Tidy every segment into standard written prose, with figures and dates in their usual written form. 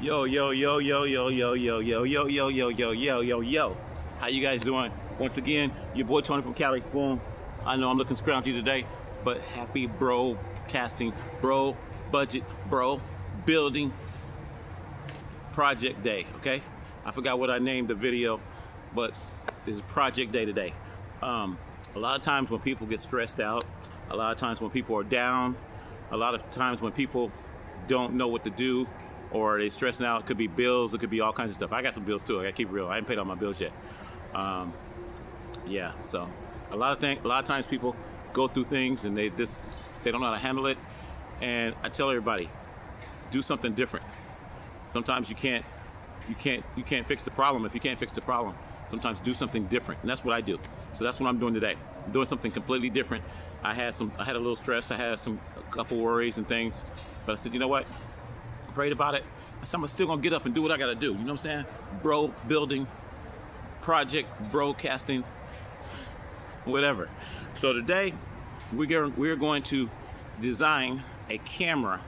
Yo, yo, yo, yo, yo, yo, yo, yo, yo, yo, yo, yo, yo, yo, yo. How you guys doing? Once again, your boy Tony from Cali. Boom. I know I'm looking scroungy today, but happy bro casting, bro budget, bro building project day, okay? I forgot what I named the video, but it's project day today. A lot of times when people get stressed out, a lot of times when people are down, a lot of times when people don't know what to do, or they stressing out. It could be bills, it could be all kinds of stuff. I got some bills too, I gotta keep it real. I haven't paid all my bills yet. Yeah, so a lot of times people go through things and they don't know how to handle it. And I tell everybody, do something different. Sometimes you can't fix the problem. If you can't fix the problem, sometimes do something different. And that's what I do. So that's what I'm doing today. I'm doing something completely different. I had a little stress. I had a couple worries and things, but I said, you know what? Prayed about it. I said, I'm still gonna get up and do what I gotta do. You know what I'm saying? Bro building, project, broadcasting, whatever. So today we're going to design a camera,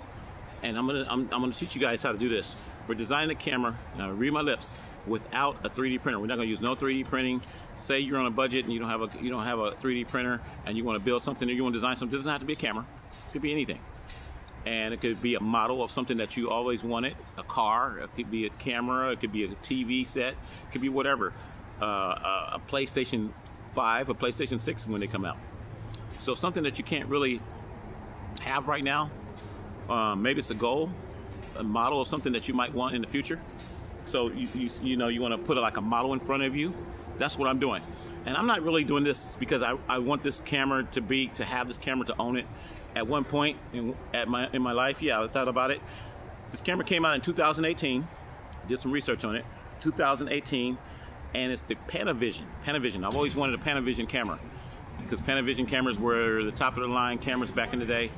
and I'm gonna teach you guys how to do this. We're designing a camera, read my lips, without a 3D printer. We're not gonna use no 3D printing. Say you're on a budget and you don't have a 3D printer and you want to build something or you want to design something. It doesn't have to be a camera. It could be anything. And it could be a model of something that you always wanted, a car, it could be a camera, it could be a TV set, it could be whatever, a PlayStation 5, a PlayStation 6 when they come out. So something that you can't really have right now, maybe it's a goal, a model of something that you might want in the future. So you know, you want to put like a model in front of you. That's what I'm doing. And I'm not really doing this because I want this camera to have this camera, to own it. At one point in my life, yeah, I thought about it. This camera came out in 2018. Did some research on it. 2018, and it's the Panavision. Panavision. I've always wanted a Panavision camera because Panavision cameras were the top of the line cameras back in the day.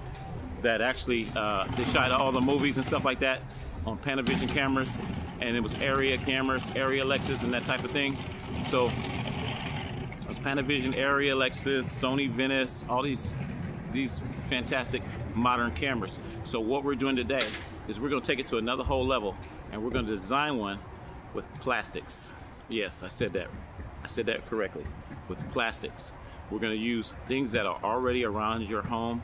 That actually they shot all the movies and stuff like that on Panavision cameras, and it was area cameras, area Lexus, and that type of thing. So it was Panavision, area Lexus, Sony Venice, all these fantastic modern cameras. So what we're doing today is we're going to take it to another whole level, and we're going to design one with plastics. Yes, I said that correctly. With plastics. We're going to use things that are already around your home.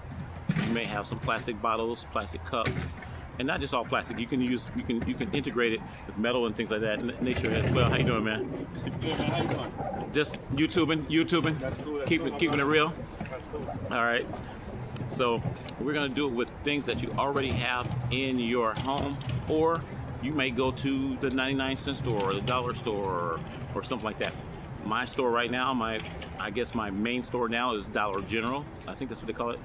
You may have some plastic bottles, plastic cups, and not just all plastic. You can integrate it with metal and things like that. Nature as well. How you doing, man? Good, man. How you doing? Just YouTubing. That's cool. Keeping it real. That's cool. All right. So we're gonna do it with things that you already have in your home, or you may go to the 99-cent store or the dollar store or something like that. My store right now, I guess my main store now is Dollar General. I think that's what they call it.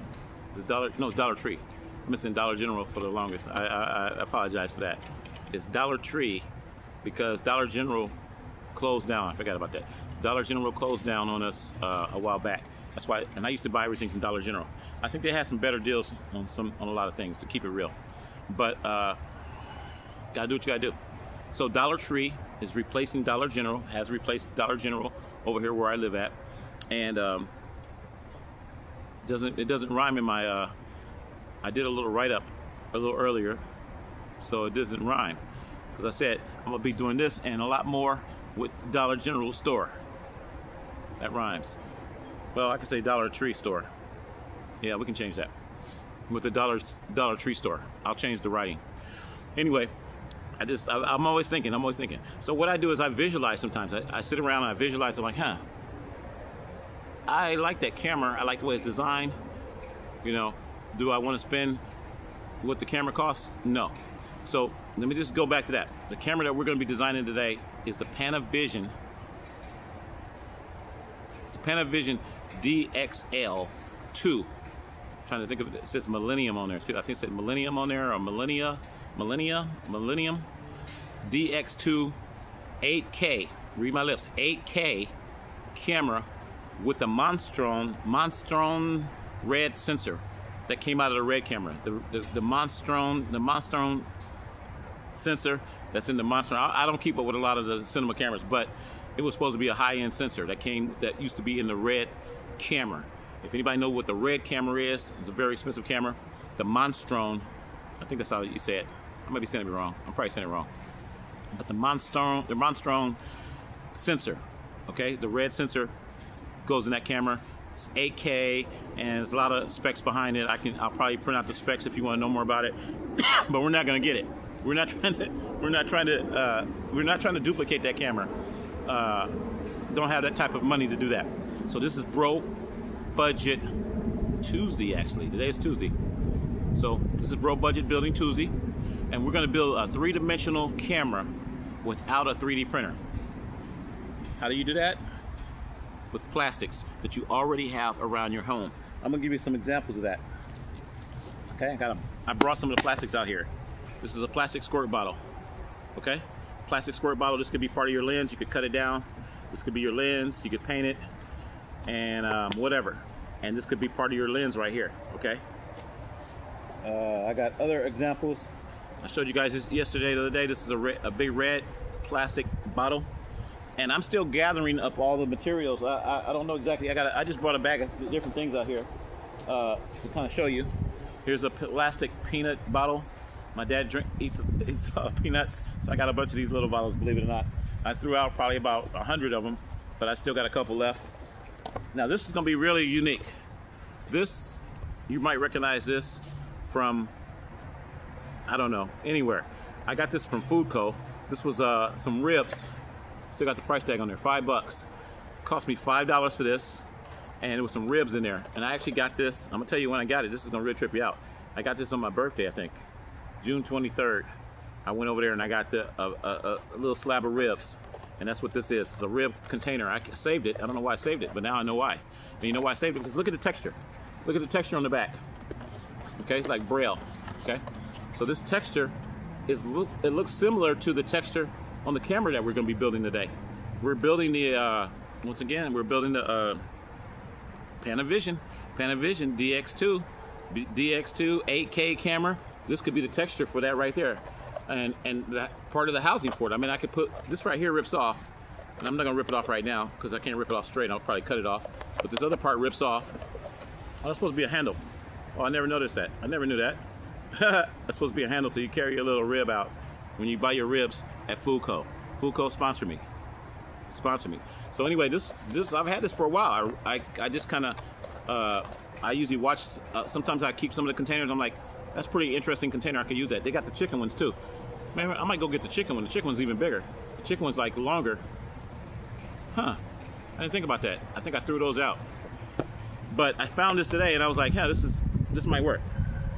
Dollar Tree. I'm missing Dollar General for the longest. I apologize for that. It's Dollar Tree because Dollar General closed down. I forgot about that. Dollar General closed down on us a while back. That's why, and I used to buy everything from Dollar General. I think they had some better deals on a lot of things, to keep it real. But gotta do what you gotta do. So Dollar Tree is replacing Dollar General, has replaced Dollar General over here where I live at, and it doesn't rhyme in my. I did a little write-up a little earlier, so it doesn't rhyme, because I said I'm gonna be doing this and a lot more with Dollar General store. That rhymes. Well, I can say Dollar Tree store. Yeah, we can change that. With the Dollar Tree store. I'll change the writing. Anyway, I'm always thinking. So what I do is I visualize sometimes. I sit around and I visualize. I'm like, I like that camera. I like the way it's designed. You know, do I want to spend what the camera costs? No. So let me just go back to that. The camera that we're going to be designing today is the Panavision. The Panavision DXL 2. I'm trying to think of it. It says Millennium on there too. I think it said Millennium on there, or Millennium. DX2 8K. Read my lips. 8K camera with the Monstron red sensor that came out of the red camera. The Monstron sensor that's in the Monstron. I don't keep up with a lot of the cinema cameras, but it was supposed to be a high-end sensor that used to be in the red camera. If anybody knows what the red camera is, it's a very expensive camera. The Monstron, I think that's how you say it. I might be saying it wrong. I'm probably saying it wrong. But the Monstrone sensor, okay? The red sensor goes in that camera. It's 8K, and there's a lot of specs behind it. I'll probably print out the specs if you want to know more about it. But we're not going to get it. We're not trying to duplicate that camera. Don't have that type of money to do that. So this is Bro Budget Tuesday, actually. Today is Tuesday. So this is Bro Budget Building Tuesday, and we're going to build a three-dimensional camera without a 3D printer. How do you do that? With plastics that you already have around your home. I'm going to give you some examples of that. Okay, I brought some of the plastics out here. This is a plastic squirt bottle. Okay, plastic squirt bottle. This could be part of your lens. You could cut it down. This could be your lens. You could paint it, and whatever. And this could be part of your lens right here. Okay. I got other examples. I showed you guys this yesterday, the other day. This is a big red plastic bottle, and I'm still gathering up all the materials. I don't know exactly. I just brought a bag of different things out here to kind of show you. Here's a plastic peanut bottle. My dad eats peanuts, so I got a bunch of these little bottles. Believe it or not, I threw out probably about 100 of them, but I still got a couple left. Now this is going to be really unique. This, you might recognize this from, I don't know, anywhere. I got this from Food Co. This was some ribs. Still got the price tag on there, $5. Cost me $5 for this, and it was some ribs in there. And I actually got this. I'm gonna tell you when I got it. This is gonna really trip you out. I got this on my birthday, I think, June 23rd. I went over there and I got a little slab of ribs, and that's what this is. It's a rib container. I saved it. I don't know why I saved it, but now I know why. And you know why I saved it? Because look at the texture. Look at the texture on the back. Okay, it's like Braille. Okay, so this texture it looks similar to the texture on the camera that we're going to be building today. We're building the once again we're building the Panavision DXL 8K camera. This could be the texture for that right there, and that part of the housing for it. I mean, I could put this right here, rips off, and I'm not gonna rip it off right now because I can't rip it off straight. I'll probably cut it off, but this other part rips off. Oh, that's supposed to be a handle. Oh, I never noticed that. I never knew that. That's supposed to be a handle, so you carry your little rib out when you buy your ribs at Food Co. Food Co. sponsor me. Sponsor me. So anyway, this I've had this for a while. I just kind of I usually watch. Sometimes I keep some of the containers. I'm like, that's a pretty interesting container. I could use that. They got the chicken ones too. Man, I might go get the chicken one. The chicken one's even bigger. The chicken one's like longer. Huh? I didn't think about that. I think I threw those out. But I found this today, and I was like, yeah, this might work.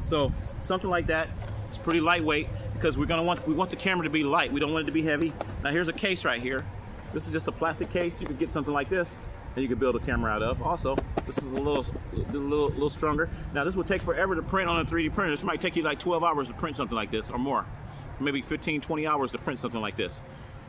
So something like that. It's pretty lightweight because we want the camera to be light. We don't want it to be heavy. Now here's a case right here. This is just a plastic case. You could get something like this, and you could build a camera out of. Also, this is a little stronger. Now this would take forever to print on a 3D printer. This might take you like 12 hours to print something like this, or more. Maybe 15, 20 hours to print something like this.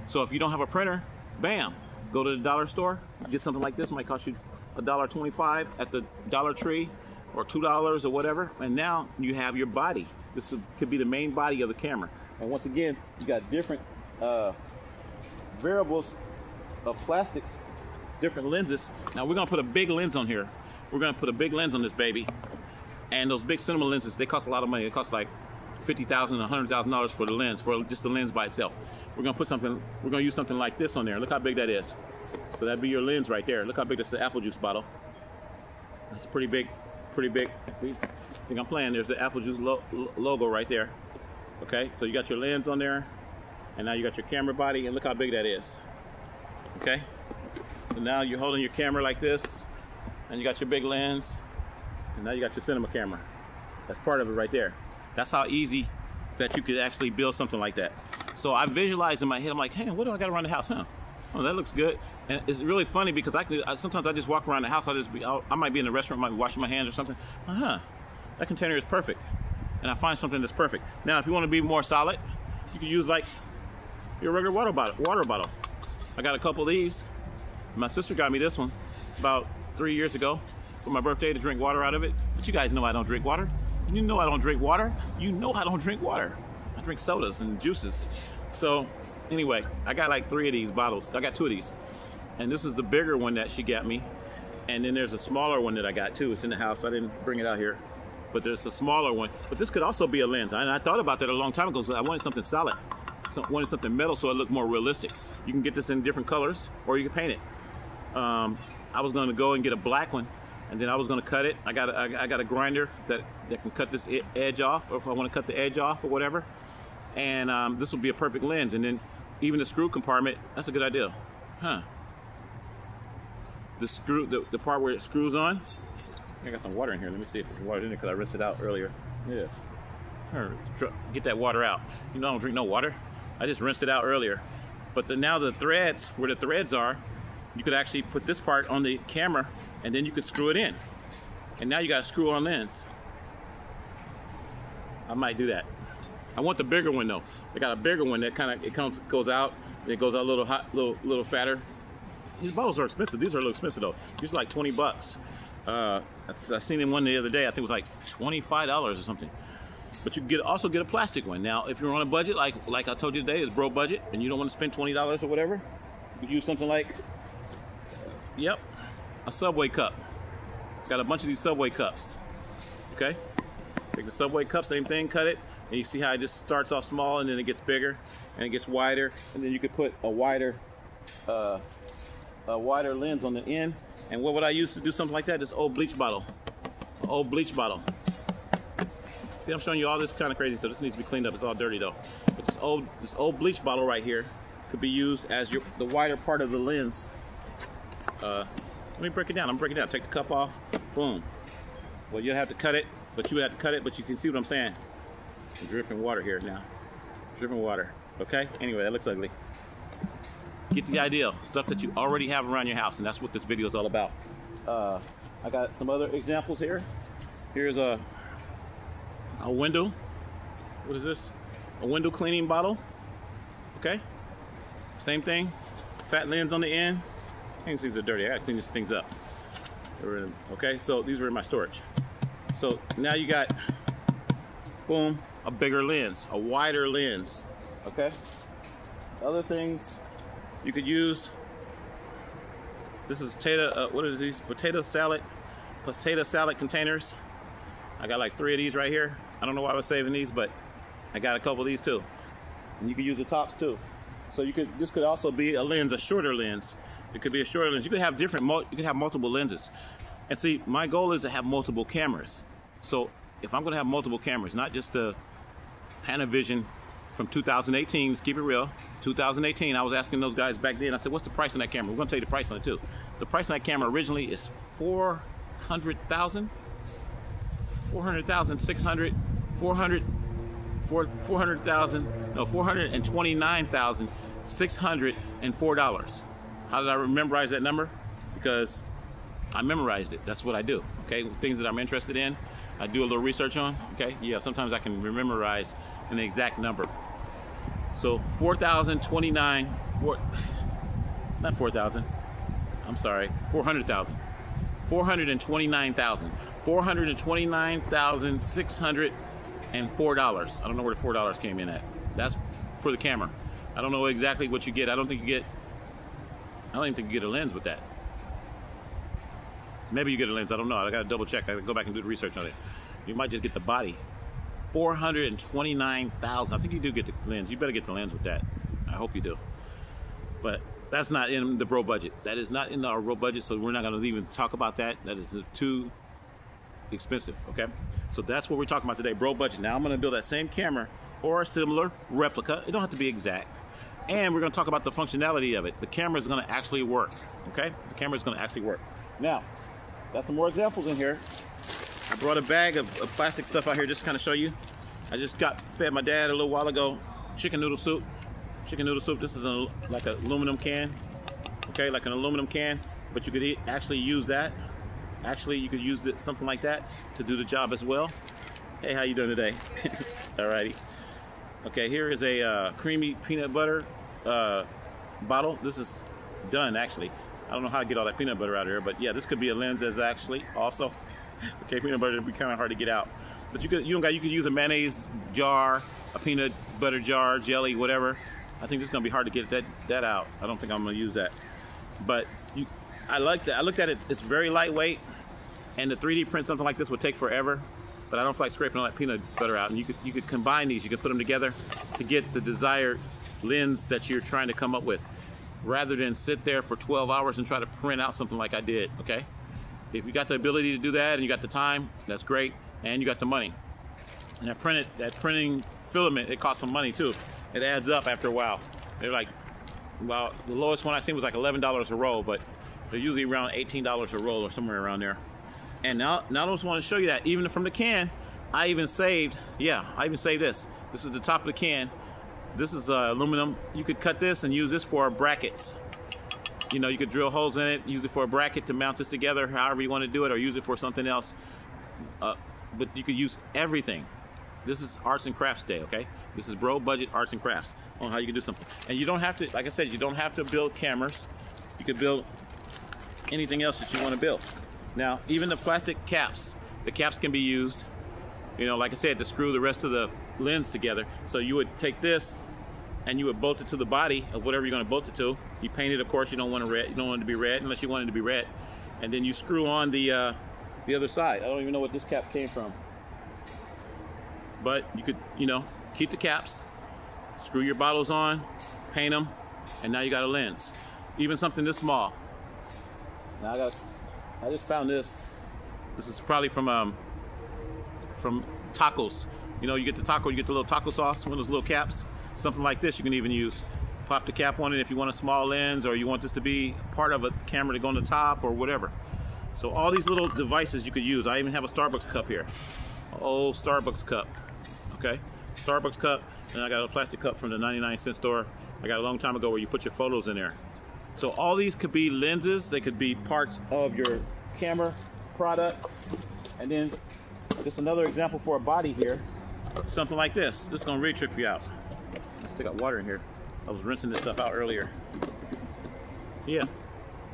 So if you don't have a printer, bam, go to the dollar store, get something like this. It might cost you $1.25 at the Dollar Tree, or $2 or whatever, and now you have your body. This could be the main body of the camera. And once again, you got different variables of plastics, different lenses. Now we're gonna put a big lens on here. We're gonna put a big lens on this baby. And those big cinema lenses, they cost a lot of money. They cost like $50,000, $100,000 for the lens, for just the lens by itself. We're gonna use something like this on there. Look how big that is. So that'd be your lens right there. Look how big that's the apple juice bottle. That's pretty big. Pretty big. I think I'm playing. There's the apple juice logo right there. Okay, so you got your lens on there, and now you got your camera body, and look how big that is. Okay, so now you're holding your camera like this, and you got your big lens, and now you got your cinema camera. That's part of it right there. That's how easy that you could actually build something like that. So I visualize in my head, I'm like, hey, what do I got around the house, huh? Oh, that looks good. And it's really funny because sometimes I just walk around the house. I might be in the restaurant, might be washing my hands or something. That container is perfect. And I find something that's perfect. Now, if you want to be more solid, you can use like your regular water bottle. I got a couple of these. My sister got me this one about 3 years ago for my birthday to drink water out of it. But you guys know I don't drink water. You know I don't drink water. You know I don't drink water. I drink sodas and juices. So anyway, I got like 3 of these bottles. I got 2 of these. And this is the bigger one that she got me. And then there's a smaller one that I got too. It's in the house. I didn't bring it out here. but there's a smaller one. But this could also be a lens. And I thought about that a long time ago, so I wanted something solid. So I wanted something metal so it looked more realistic. You can get this in different colors, or you can paint it. I was gonna go and get a black one, and then I was gonna cut it. I got a grinder that can cut this edge off, or if I wanna cut the edge off or whatever. And this would be a perfect lens. And then even the screw compartment, that's a good idea. Huh. The screw, the part where it screws on. I got some water in here. Let me see if the water's in there because I rinsed it out earlier. Yeah. Get that water out. You know I don't drink no water. I just rinsed it out earlier. But now the threads, where the threads are, you could actually put this part on the camera and then you could screw it in. And now you got a screw-on lens. I might do that. I want the bigger one though. I got a bigger one that goes out. It goes out a little fatter. These bottles are expensive. These are a little expensive though. These are like 20 bucks. I seen in one the other day. I think it was like $25 or something. But you could also get a plastic one. Now, if you're on a budget, like I told you today, it's bro budget, and you don't want to spend $20 or whatever, you could use something like, yep, a Subway cup. Got a bunch of these Subway cups. Okay, take the Subway cup, same thing, cut it, and you see how it just starts off small and then it gets bigger and it gets wider, and then you could put a wider lens on the end. And what would I use to do something like that? This old bleach bottle. An old bleach bottle. See, I'm showing you all this kind of crazy stuff. This needs to be cleaned up. It's all dirty though. But this old bleach bottle right here could be used as the wider part of the lens. Let me break it down. I'm breaking it down. Take the cup off. Boom. Well, you'd have to cut it, but you can see what I'm saying. I'm dripping water here now. Dripping water. Okay? Anyway, that looks ugly. Get the idea. Stuff that you already have around your house, and that's what this video is all about. I got some other examples here. Here's a window. What is this? A window cleaning bottle. Okay? Same thing. Fat lens on the end. These things are dirty. I gotta clean these things up. Okay, so these were in my storage. So now you got, boom, a bigger lens, a wider lens. Okay? Other things you could use. This is what are these? Potato salad containers. I got like 3 of these right here. I don't know why I was saving these, but I got a couple of these too. And you could use the tops too. So this could also be a lens, a shorter lens. It could be a shorter lens. You could have multiple lenses. And see, my goal is to have multiple cameras. So if I'm gonna have multiple cameras, not just the Panavision from 2018, let's keep it real. 2018, I was asking those guys back then, I said, what's the price on that camera? We're gonna tell you the price on it too. The price on that camera originally is $429,600 How did I memorize that number? Because I memorized it. That's what I do. Okay, things that I'm interested in, I do a little research on. Okay, yeah, sometimes I can memorize an exact number. So 4,029, not 4,000. I'm sorry, 400,000. 429,000. $429,604. I don't know where the $4 came in at. That's for the camera. I don't know exactly what you get. I don't even think you get a lens with that. Maybe you get a lens. I don't know. I gotta double check. I gotta go back and do the research on it. You might just get the body. 429,000. I think you do get the lens. You better get the lens with that. I hope you do. But that's not in the bro budget. That is not in our bro budget, so we're not gonna even talk about that. That is too expensive, okay? So that's what we're talking about today, bro budget. Now I'm gonna build that same camera or a similar replica. It don't have to be exact. And we're gonna talk about the functionality of it. The camera is gonna actually work, okay? The camera is gonna actually work. Now, got some more examples in here. I brought a bag of plastic stuff out here just to kind of show you. I just fed my dad a little while ago chicken noodle soup. Chicken noodle soup. This is like an aluminum can. Okay, like an aluminum can. But you could actually use that. Actually, you could use something like that to do the job as well. Hey, how you doing today? Alrighty. Okay, here is a creamy peanut butter bottle. This is done actually. I don't know how to get all that peanut butter out of here, but yeah, this could be a lens as actually also. Okay, peanut butter would be kind of hard to get out, but you could use a mayonnaise jar, a peanut butter jar, jelly, whatever. I think it's gonna be hard to get that out. I don't think I'm gonna use that, but I like that. I looked at it. It's very lightweight, and to 3D print something like this would take forever. but I don't feel like scraping all that peanut butter out. And you could combine these, you could put them together to get the desired lens that you're trying to come up with, rather than sit there for 12 hours and try to print out something like I did, okay? If you got the ability to do that and you got the time, that's great, and you got the money. And that printing filament, it costs some money too. It adds up after a while. They're like, well, the lowest one I seen was like $11 a roll, but they're usually around $18 a roll or somewhere around there. And now I just want to show you that even from the can, I even saved this. This is the top of the can. This is aluminum. You could cut this and use this for brackets. You know, you could drill holes in it, use it for a bracket to mount this together, however you want to do it, or use it for something else. But you could use everything. This is arts and crafts day, okay? This is bro budget arts and crafts on how you can do something. And you don't have to, like I said, you don't have to build cameras. You could build anything else that you want to build. Now, even the plastic caps, the caps can be used, you know, like I said, to screw the rest of the lens together. So you would take this and you would bolt it to the body of whatever you're going to bolt it to. You paint it, of course. You don't want it to be red unless you want it to be red. And then you screw on the other side. I don't even know what this cap came from, but you could, you know, keep the caps, screw your bottles on, paint them, and now you got a lens. Even something this small. Now I just found this. This is probably from tacos. You know, you get the taco, you get the little taco sauce, one of those little caps. Something like this you can even use. Pop the cap on it if you want a small lens, or you want this to be part of a camera to go on the top or whatever. So all these little devices you could use. I even have a Starbucks cup here. An old Starbucks cup. Okay? Starbucks cup, and I got a plastic cup from the 99-cent store I got a long time ago where you put your photos in there. So all these could be lenses. They could be parts of your camera product. And then just another example for a body here. Something like this. This is going to really trip you out. I still got water in here. I was rinsing this stuff out earlier. Yeah,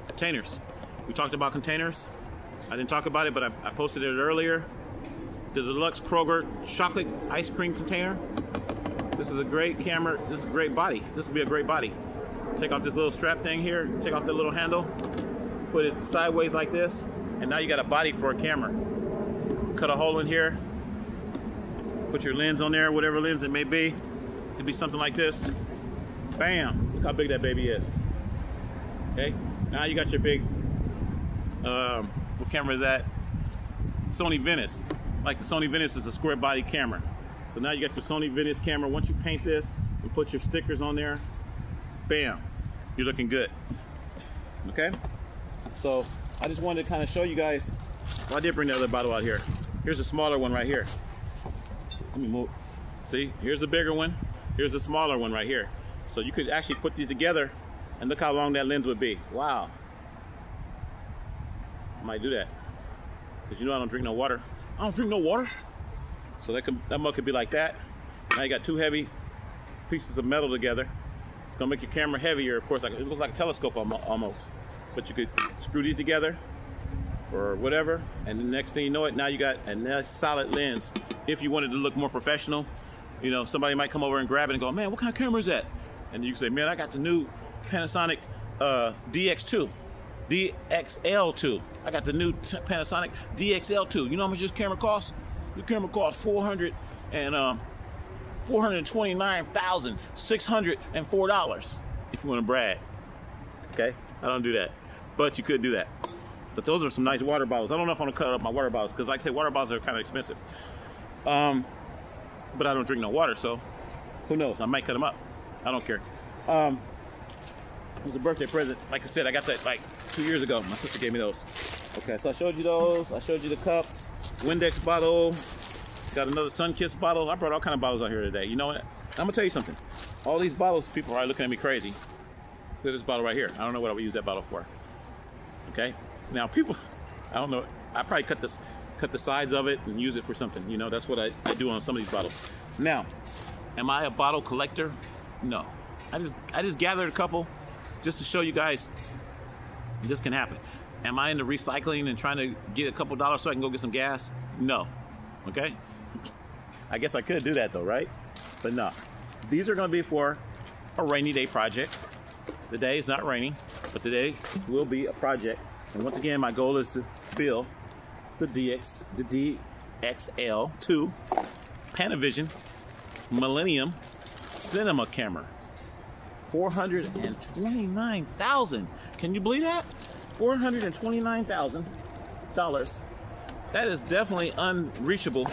containers. We talked about containers. I didn't talk about it, but I posted it earlier. The Deluxe Kroger chocolate ice cream container. This is a great camera. This is a great body. This would be a great body. Take off this little strap thing here. Take off the little handle. Put it sideways like this. And now you got a body for a camera. Cut a hole in here. Put your lens on there, whatever lens it may be. It'd be something like this. Bam! Look how big that baby is. Okay? Now you got your big, what camera is that? Sony Venice. Like the Sony Venice is a square body camera. So now you got your Sony Venice camera. Once you paint this and put your stickers on there, bam! You're looking good. Okay? So I just wanted to kind of show you guys. Well, I did bring the other bottle out here. Here's a smaller one right here. Let me move. See, here's a bigger one. Here's a smaller one right here. So you could actually put these together and look how long that lens would be. Wow. I might do that. Because you know I don't drink no water. I don't drink no water. So that mug could be like that. Now you got two heavy pieces of metal together. It's gonna make your camera heavier, of course. Like, it looks like a telescope almost. But you could screw these together or whatever, and the next thing you know it, now you got a nice solid lens. If you wanted to look more professional, you know, somebody might come over and grab it and go, man, what kind of camera is that? And you can say, man, I got the new Panasonic DX2, DXL2. I got the new Panasonic DXL2. You know how much this camera costs? The camera costs $429,604 if you want to brag. Okay, I don't do that, but you could do that. But those are some nice water bottles. I don't know if I'm gonna cut up my water bottles because, like I say, water bottles are kind of expensive. But I don't drink no water, so who knows? I might cut them up. I don't care. It was a birthday present. Like I said, I got that like 2 years ago. My sister gave me those. Okay, so I showed you those. I showed you the cups, Windex bottle. Got another Sunkist bottle. I brought all kind of bottles out here today. You know what? I'm gonna tell you something. All these bottles, people are looking at me crazy. Look at this bottle right here. I don't know what I would use that bottle for. Okay. Now people, I don't know. I probably cut the sides of it and use it for something. You know, that's what I do on some of these bottles. Now, am I a bottle collector? No. I just gathered a couple just to show you guys this can happen. Am I into recycling and trying to get a couple dollars so I can go get some gas? No. Okay. I guess I could do that though, right? But no. These are going to be for a rainy day project. The day is not raining, but today will be a project. And once again, my goal is to build the DXL2 Panavision Millennium Cinema camera. $429,000. Can you believe that? $429,000. That is definitely unreachable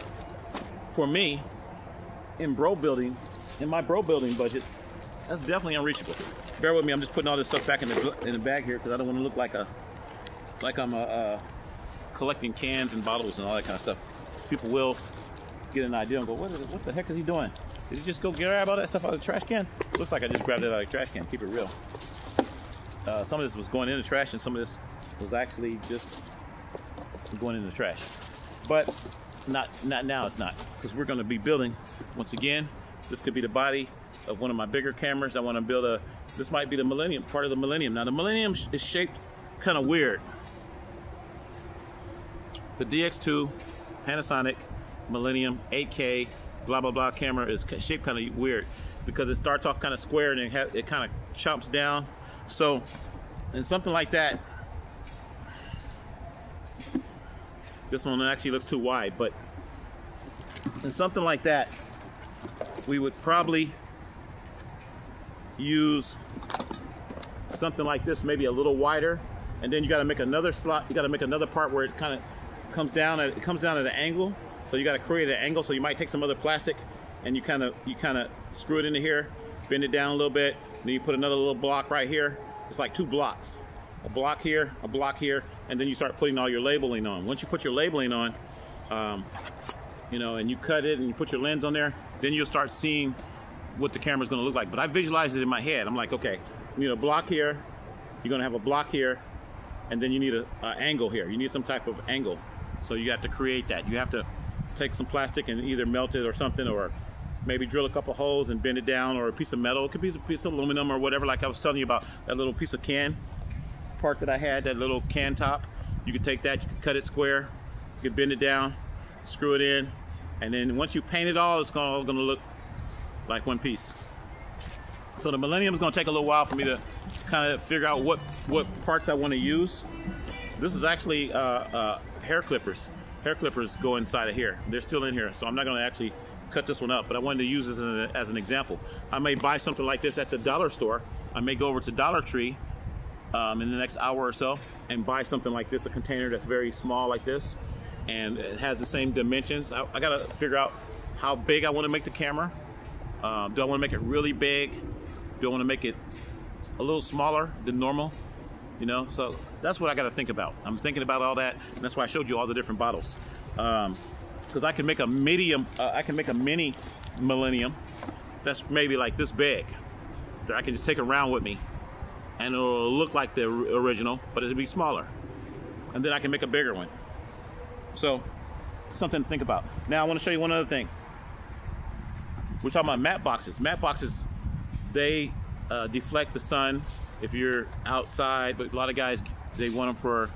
for me in my bro building budget. That's definitely unreachable. Bear with me. I'm just putting all this stuff back in the bag here because I don't want to look like I'm collecting cans and bottles and all that kind of stuff. People will get an idea and go, what the heck is he doing? Did he just go grab all that stuff out of the trash can? Looks like I just grabbed it out of the trash can. Keep it real. Some of this was going in the trash and some of this was actually just going in the trash. But not now, it's not. Because we're going to be building, once again, this could be the body of one of my bigger cameras. I want to build this might be the Millennium, part of the Millennium. Now the Millennium is shaped kind of weird. The DX2 Panasonic Millennium 8K blah blah blah camera is shaped kind of weird because it starts off kind of square and it kind of chomps down. So in something like that, this one actually looks too wide, but in something like that, we would probably use something like this, maybe a little wider, and then you got to make another slot. You got to make another part where it kind of comes down at an angle. So you got to create an angle. So you might take some other plastic and you kind of screw it into here, bend it down a little bit, and then you put another little block right here. It's like 2 blocks, a block here, and then you start putting all your labeling on. Once you put your labeling on, you know, and you cut it and you put your lens on there, then you'll start seeing what the camera's going to look like. But I visualized it in my head. I'm like, okay, you need a block here, you're going to have a block here, and then you need an angle here. You need some type of angle. So you have to create that. You have to take some plastic and either melt it or something, or maybe drill a couple holes and bend it down, or a piece of metal. It could be a piece of aluminum or whatever, like I was telling you about that little piece of can part that I had, that little can top. You could take that, you could cut it square, you could bend it down, screw it in, and then once you paint it all, it's all gonna look like one piece. So the Millennium is gonna take a little while for me to kind of figure out what parts I want to use. This is actually hair clippers. Hair clippers go inside of here. They're still in here, so I'm not gonna actually cut this one up, but I wanted to use this as an example. I may buy something like this at the dollar store. I may go over to Dollar Tree in the next hour or so and buy something like this, a container that's very small like this, and it has the same dimensions. I gotta figure out how big I want to make the camera. Do I want to make it really big? Do I want to make it a little smaller than normal? You know, so that's what I got to think about. I'm thinking about all that, and that's why I showed you all the different bottles. Because I can make a medium, I can make a mini Millennium that's maybe like this big, that I can just take around with me, and it'll look like the original, but it'll be smaller. And then I can make a bigger one. So, something to think about. Now I want to show you one other thing. We're talking about matte boxes. Matte boxes, they deflect the sun if you're outside, but a lot of guys, they want them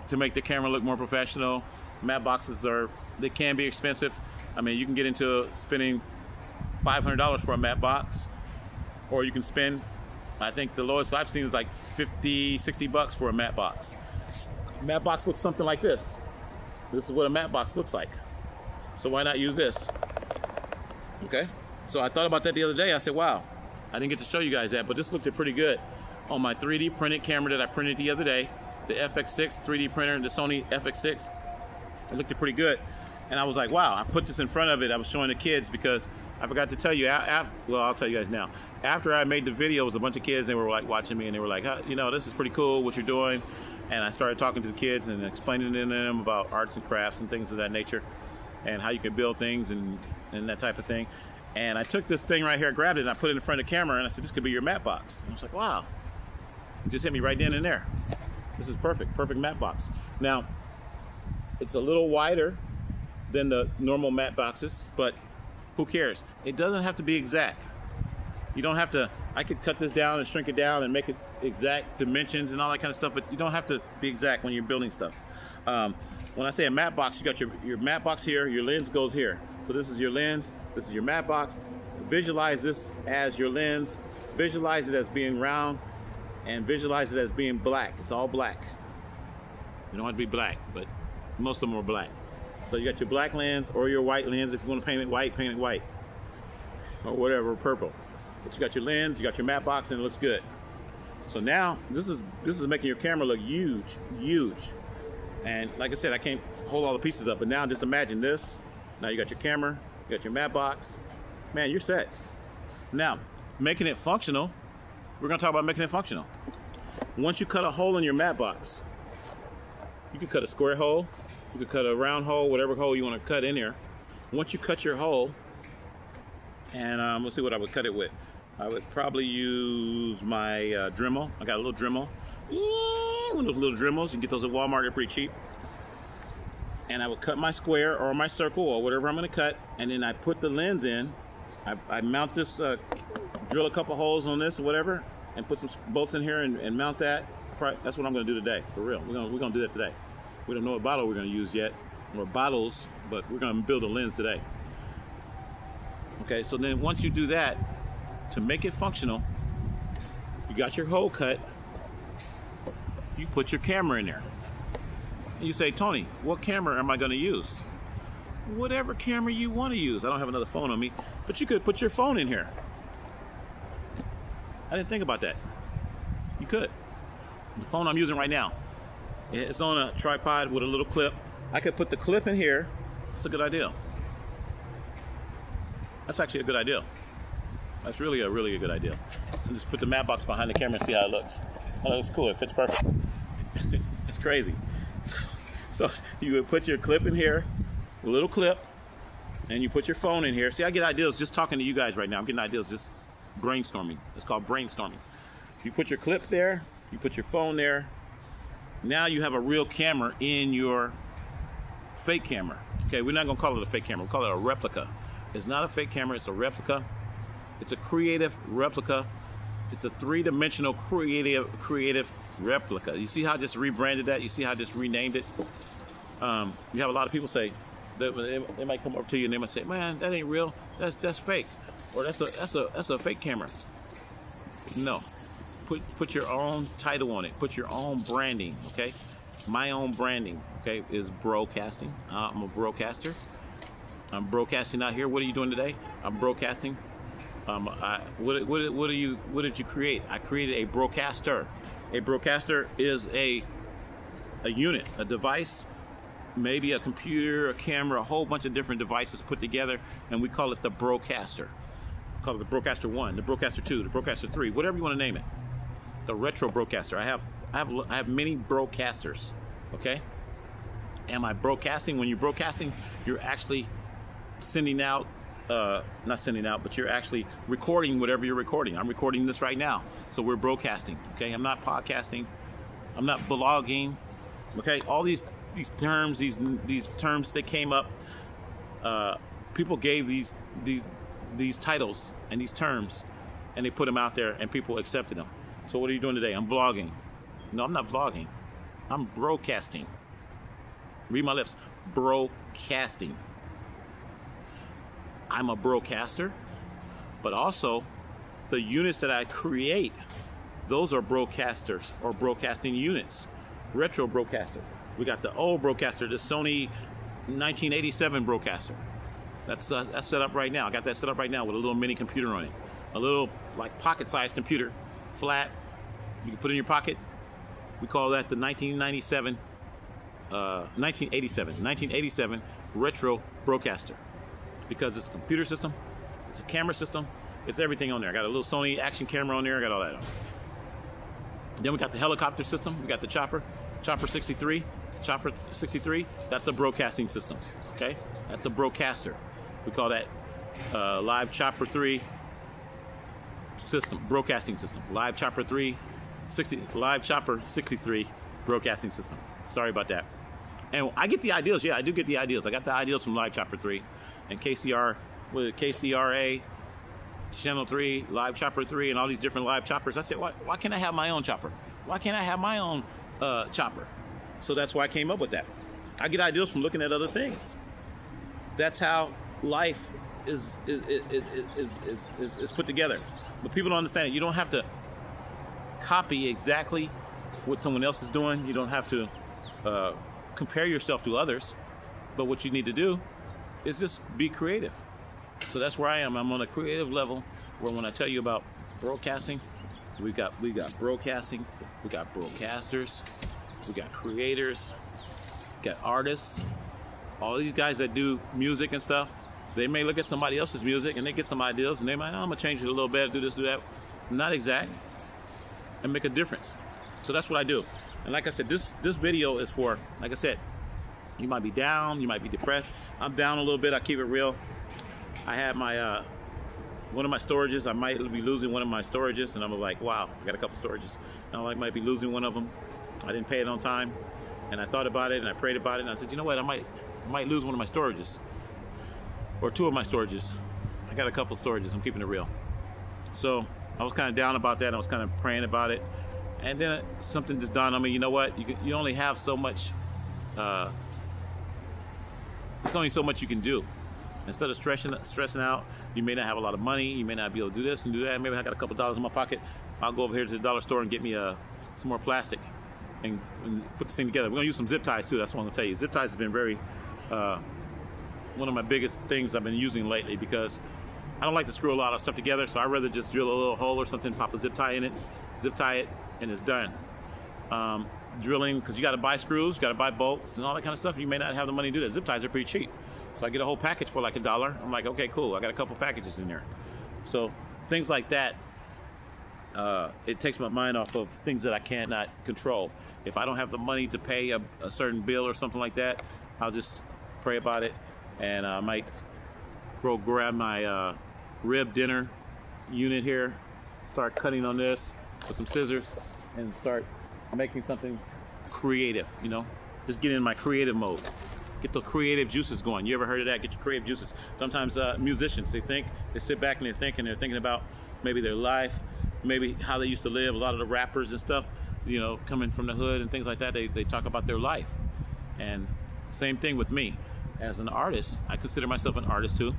to make the camera look more professional. Matte boxes they can be expensive. I mean, you can get into spending $500 for a matte box, or you can spend, I think the lowest I've seen is like 50, 60 bucks for a matte box. Matte box looks something like this. This is what a matte box looks like. So why not use this? Okay, so I thought about that the other day. I said, wow, I didn't get to show you guys that, but this looked pretty good on my 3D printed camera that I printed the other day, the FX6 3D printer, the Sony FX6. It looked pretty good, and I was like, wow. I put this in front of it. I was showing the kids because I forgot to tell you. Well, I'll tell you guys now. After I made the video, it was a bunch of kids. They were like watching me, and they were like, you know, this is pretty cool what you're doing. And I started talking to the kids and explaining to them about arts and crafts and things of that nature, and how you can build things and that type of thing. And I took this thing right here, grabbed it, and I put it in front of the camera, and I said, this could be your matte box. And I was like, wow. It just hit me right then and there. This is perfect matte box. Now, it's a little wider than the normal matte boxes, but who cares? It doesn't have to be exact. You don't have to, I could cut this down and shrink it down and make it exact dimensions and all that kind of stuff, but you don't have to be exact when you're building stuff. When I say a matte box, you got your matte box here, your lens goes here. So this is your lens, this is your matte box. Visualize this as your lens, visualize it as being round, and visualize it as being black. It's all black. You don't have to be black, but most of them are black. So you got your black lens or your white lens. If you want to paint it white, or whatever, purple. But you got your lens, you got your matte box, and it looks good. So now this is making your camera look huge. And like I said, I can't hold all the pieces up, but now just imagine this. Now you got your camera, you got your matte box. Man, you're set. Now, making it functional, we're gonna talk about making it functional. Once you cut a hole in your matte box, you can cut a square hole, you can cut a round hole, whatever hole you want to cut in there. Once you cut your hole, and let's see what I would cut it with. I would probably use my Dremel. I got a little Dremel. One of those little Dremels. You can get those at Walmart. They're pretty cheap. And I would cut my square or my circle or whatever I'm going to cut, and then I put the lens in. I mount this, drill a couple holes on this or whatever, and put some bolts in here and mount that. That's what I'm going to do today, for real. We're going to do that today. We don't know what bottle we're going to use yet, or bottles, but we're going to build a lens today. Okay, so then once you do that, to make it functional, you got your hole cut, you put your camera in there. And you say, Tony, what camera am I going to use? Whatever camera you want to use. I don't have another phone on me, but you could put your phone in here. I didn't think about that. You could. The phone I'm using right now, it's on a tripod with a little clip. I could put the clip in here. That's a good idea. That's actually a good idea. That's really a good idea. And just put the matte box behind the camera and see how it looks. Oh, that looks cool. It fits perfect. It's crazy. So you would put your clip in here, a little clip, and you put your phone in here. See, I get ideas just talking to you guys right now. I'm getting ideas just brainstorming. It's called brainstorming. You put your clip there, you put your phone there. Now you have a real camera in your fake camera. Okay, we're not gonna call it a fake camera. We'll call it a replica. It's not a fake camera, it's a replica. It's a creative replica. It's a three-dimensional creative replica. You see how I just rebranded that? You see how I just renamed it? You have a lot of people say, they might come up to you and they might say, man, that ain't real. That's fake. Or that's a fake camera. No. Put your own title on it. Put your own branding, okay? My own branding, okay, is broadcasting. I'm a broadcaster. I'm broadcasting out here. What are you doing today? I'm broadcasting. What did you create? I created a broadcaster. A broadcaster is a unit, a device, maybe a computer, a camera, a whole bunch of different devices put together, and we call it the broadcaster. We call it the broadcaster 1, the broadcaster 2, the broadcaster 3, whatever you want to name it. The retro broadcaster. I have many broadcasters. Okay. Am I broadcasting? When you're broadcasting, you're actually sending out. Not sending out, but you're actually recording whatever you're recording. I'm recording this right now, so we're broadcasting. Okay, I'm not podcasting, I'm not blogging. Okay, all these terms, these terms that came up, people gave these titles and these terms, and they put them out there, and people accepted them. So what are you doing today? I'm vlogging. No, I'm not vlogging. I'm broadcasting. Read my lips. Broadcasting. I'm a broadcaster, but also the units that I create, those are broadcasters or broadcasting units. Retro broadcaster. We got the old broadcaster, the Sony 1987 broadcaster. That's set up right now. I got that set up right now with a little mini computer on it. A little like pocket-sized computer, flat. You can put it in your pocket. We call that the 1987 retro broadcaster. Because it's a computer system, it's a camera system, it's everything on there. I got a little Sony action camera on there, I got all that on. Then we got the helicopter system, we got the Chopper 63, that's a broadcasting system, okay? That's a broadcaster. We call that Live Chopper 3 system, broadcasting system. Live Chopper 63 broadcasting system. Sorry about that. And I get the ideas, yeah, I do get the ideas. I got the ideas from Live Chopper 3. And KCRA, Channel 3, Live Chopper 3, and all these different live choppers. I said, why can't I have my own chopper? Why can't I have my own chopper? So that's why I came up with that. I get ideas from looking at other things. That's how life is put together. But people don't understand it. You don't have to copy exactly what someone else is doing. You don't have to compare yourself to others. But what you need to do is just be creative. So that's where I am. I'm on a creative level where when I tell you about broadcasting, we got broadcasting, we got broadcasters, we got creators, we got artists. All these guys that do music and stuff, they may look at somebody else's music and they get some ideas and they might, oh, I'm gonna change it a little bit, do this, do that. Not exact, and make a difference. So that's what I do. And like I said, this video is for, like I said, you might be down, you might be depressed. I'm down a little bit, I keep it real. I had my, one of my storages, I might be losing one of my storages, and I'm like, wow, I got a couple storages. And I might be losing one of them. I didn't pay it on time, and I thought about it, and I prayed about it, and I said, you know what, I might lose one of my storages, or two of my storages. I got a couple storages, I'm keeping it real. So I was kind of down about that, I was kind of praying about it, and then something just dawned on me, you know what, you only have so much, there's only so much you can do. Instead of stressing out, you may not have a lot of money, you may not be able to do this and do that, maybe I got a couple dollars in my pocket, I'll go over here to the dollar store and get me some more plastic and put this thing together. We're gonna use some zip ties too, that's what I'm gonna tell you. Zip ties has been very, one of my biggest things I've been using lately, because I don't like to screw a lot of stuff together, so I'd rather just drill a little hole or something, pop a zip tie in it, zip tie it, and it's done. Drilling, because you gotta buy screws, you gotta buy bolts and all that kind of stuff, you may not have the money to do that. Zip ties are pretty cheap. So I get a whole package for like $1. I'm like, okay, cool, I got a couple packages in there. So things like that, it takes my mind off of things that I cannot control. If I don't have the money to pay a certain bill or something like that, I'll just pray about it, and I might go grab my rib dinner unit here, start cutting on this with some scissors, and start making something creative, you know? Just get in my creative mode. Get the creative juices going. You ever heard of that? Get your creative juices. Sometimes musicians, they sit back and they think, and they're thinking about maybe their life, maybe how they used to live. A lot of the rappers and stuff, you know, coming from the hood and things like that, they talk about their life. And same thing with me. As an artist, I consider myself an artist too.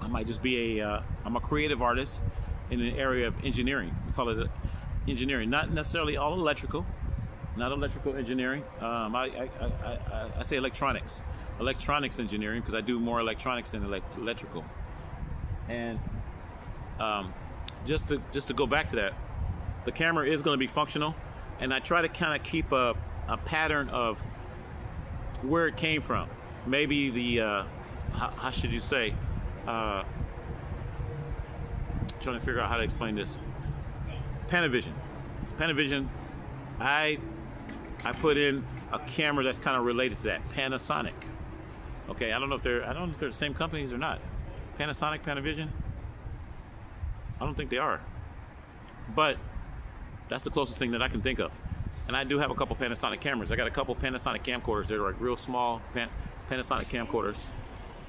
I might just be I'm a creative artist in an area of engineering. We call it engineering, not necessarily all electrical. Not electrical engineering. I say electronics engineering, because I do more electronics than electrical. And just to go back to that, the camera is going to be functional, and I try to kind of keep a pattern of where it came from. Maybe the how should you say? Trying to figure out how to explain this. Panavision. I put in a camera that's kind of related to that, Panasonic. Okay, I don't know if they're the same companies or not. Panasonic, Panavision. I don't think they are, but that's the closest thing that I can think of. And I do have a couple Panasonic cameras. I got a couple Panasonic camcorders that are like real small Panasonic camcorders.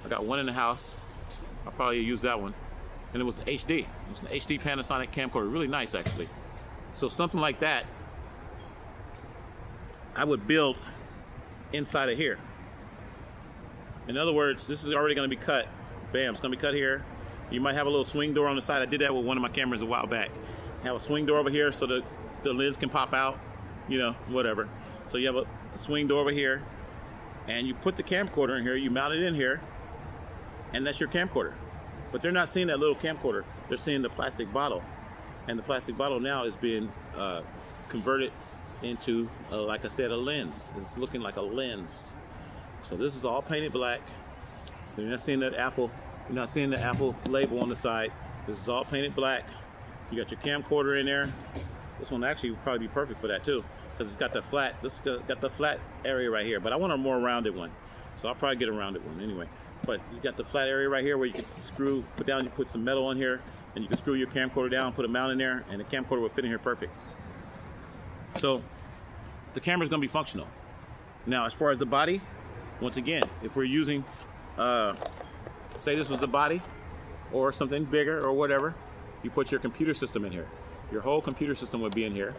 I got one in the house. I'll probably use that one. And it was HD. It was an HD Panasonic camcorder, really nice actually. So something like that, I would build inside of here. In other words, this is already going to be cut. Bam, it's going to be cut here. You might have a little swing door on the side. I did that with one of my cameras a while back. Have a swing door over here so the lens can pop out, you know, whatever. So you have a swing door over here, and you put the camcorder in here, you mount it in here, and that's your camcorder. But they're not seeing that little camcorder. They're seeing the plastic bottle. And the plastic bottle now is being converted into, like I said, a lens. It's looking like a lens. So this is all painted black. So you're not seeing that Apple. You're not seeing the Apple label on the side. This is all painted black. You got your camcorder in there. This one actually would probably be perfect for that too, because it's got the flat. This got the flat area right here. But I want a more rounded one, so I'll probably get a rounded one anyway. But you got the flat area right here where you can screw, put down. You put some metal on here, and you can screw your camcorder down, put a mount in there, and the camcorder will fit in here perfect. So the camera's gonna be functional. Now, as far as the body, once again, if we're using, say this was the body or something bigger or whatever, you put your computer system in here. Your whole computer system would be in here.